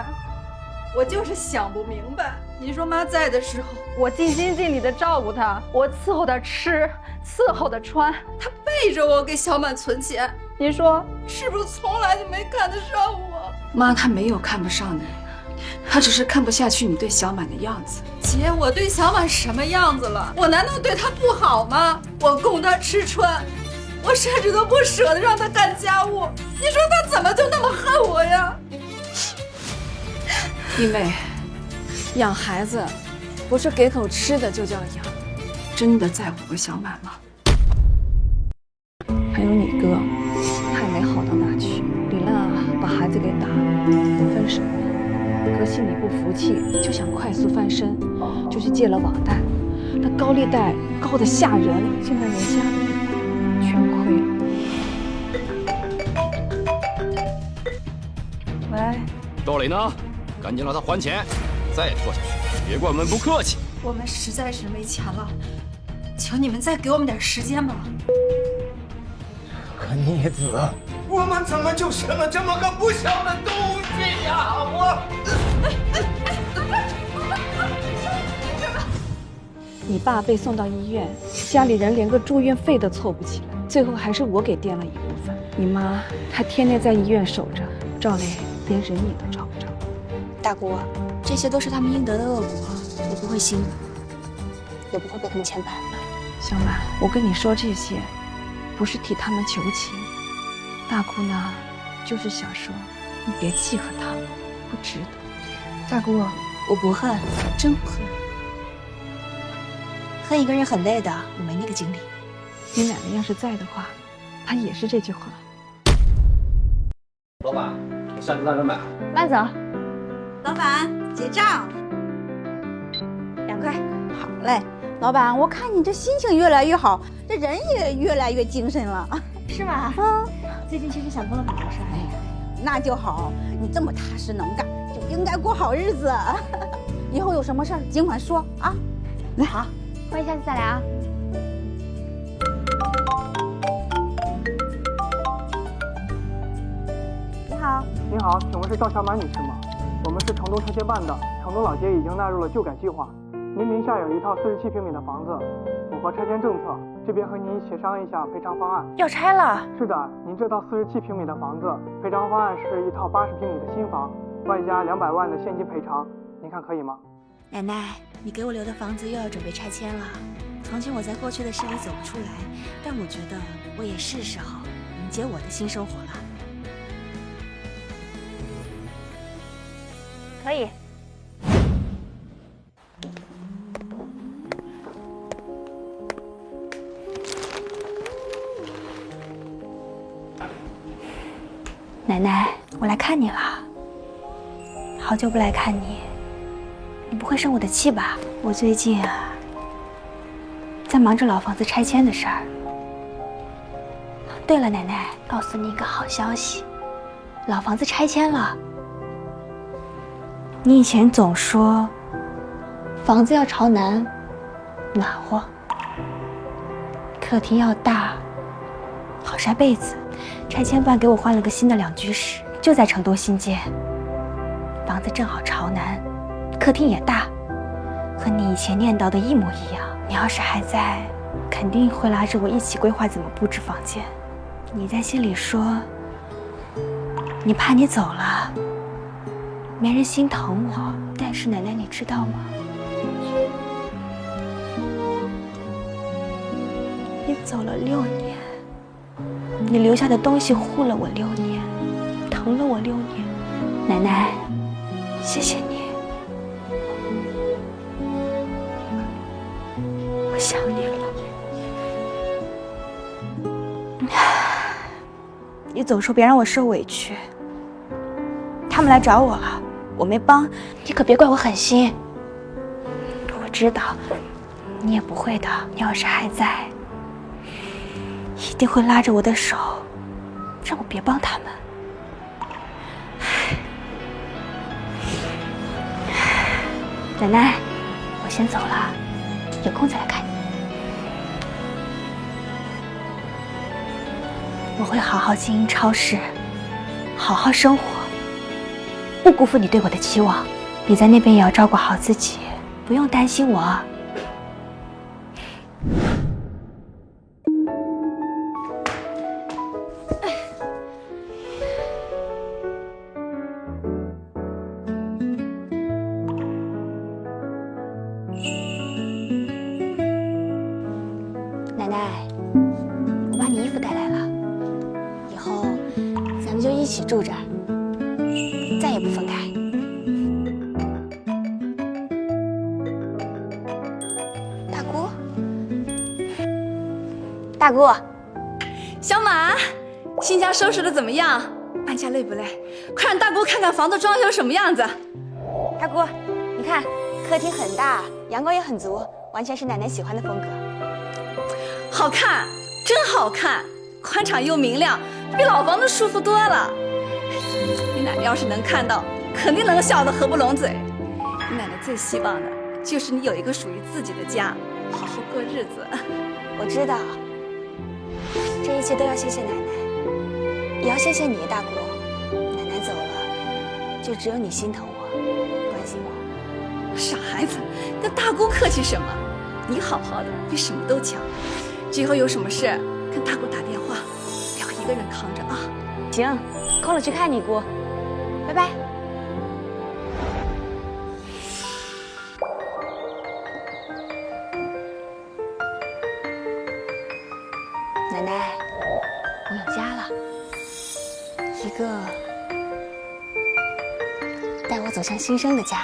我就是想不明白，你说妈在的时候，我尽心尽力的照顾她，我伺候她吃，伺候她穿，她背着我给小满存钱，你说是不是从来就没看得上我？妈，她没有看不上你，她只是看不下去你对小满的样子。姐，我对小满什么样子了？我难道对她不好吗？我供她吃穿，我甚至都不舍得让她干家务，你说她怎么就那么恨我呀？弟妹，养孩子不是给口吃的就叫养，真的在乎过小满吗？哥，他也没好到哪去。李烂把孩子给打了，分手了。哥心里不服气，就想快速翻身，就去借了网贷。那高利贷高得吓人，现在连家里全亏了。喂，道理呢？赶紧让他还钱，再拖下去，别怪我们不客气。我们实在是没钱了，求你们再给我们点时间吧。可逆子，我们怎么就生了这么个不孝的东西呀？你爸被送到医院，家里人连个住院费都凑不起来，最后还是我给垫了一部分。你妈她天天在医院守着，赵雷连人也都找不着。大姑，这些都是他们应得的恶果，我不会心软，也不会被他们牵绊。小满，我跟你说这些，不是替他们求情，大姑呢，就是想说，你别记恨他们，不值得。大姑，我不恨，真不恨。恨一个人很累的，我没那个精力。你奶奶要是在的话，她也是这句话。老板，我下次在这买。慢走。老板，结账。2块。好嘞，老板，我看你这心情越来越好，这人也越来越精神了。是吗？最近其实想通了很多事儿。那就好，你这么踏实能干，就应该过好日子。以后有什么事儿尽管说啊。来，好，欢迎下次再来啊。你好。您好，请问是赵小满女士吗？我们是城东拆迁办的，城东老街已经纳入了旧改计划，您名下有一套47平米的房子，符合拆迁政策，这边和您协商一下赔偿方案。要拆了？是的，您这套47平米的房子，赔偿方案是一套80平米的新房，外加200万的现金赔偿，您看可以吗？奶奶，你给我留的房子又要准备拆迁了。从前我在过去的事里走不出来，但我觉得我也是时候迎接我的新生活了。可以。奶奶，我来看你了。好久不来看你，你不会生我的气吧？我最近啊，在忙着老房子拆迁的事儿。对了，奶奶，告诉你一个好消息，老房子拆迁了。你以前总说房子要朝南，暖和，客厅要大，好晒被子。拆迁办给我换了个新的2居室，就在城东新街。房子正好朝南，客厅也大，和你以前念叨的一模一样。你要是还在，肯定会拉着我一起规划怎么布置房间。你在心里说，你怕你走了没人心疼我，但是奶奶你知道吗？你走了6年，你留下的东西护了我6年，疼了我6年。奶奶，谢谢你，我想你了。你总说别让我受委屈，他们来找我了。我没帮，你可别怪我狠心。我知道，你也不会的。你要是还在，一定会拉着我的手，让我别帮他们。奶奶，我先走了，有空再来看你。我会好好经营超市，好好生活。不辜负你对我的期望，你在那边也要照顾好自己，不用担心我。奶奶，我把你衣服带来了，以后咱们就一起住这儿。再也不分开。大姑，大姑，小马，新家收拾的怎么样？搬家累不累？快让大姑看看房子装修什么样子。大姑，你看客厅很大，阳光也很足，完全是奶奶喜欢的风格。好看，真好看，宽敞又明亮，比老房子舒服多了。你奶奶要是能看到，肯定能笑得合不拢嘴。你奶奶最希望的就是你有一个属于自己的家，好好过日子。我知道，这一切都要谢谢奶奶，也要谢谢你，大姑。奶奶走了，就只有你心疼我，关心我。傻孩子，跟大姑客气什么？你好好的比什么都强。今后有什么事跟大姑打电话，不要一个人扛着啊。行，空了去看你姑，拜拜。奶奶，我有家了，一个带我走向新生的家。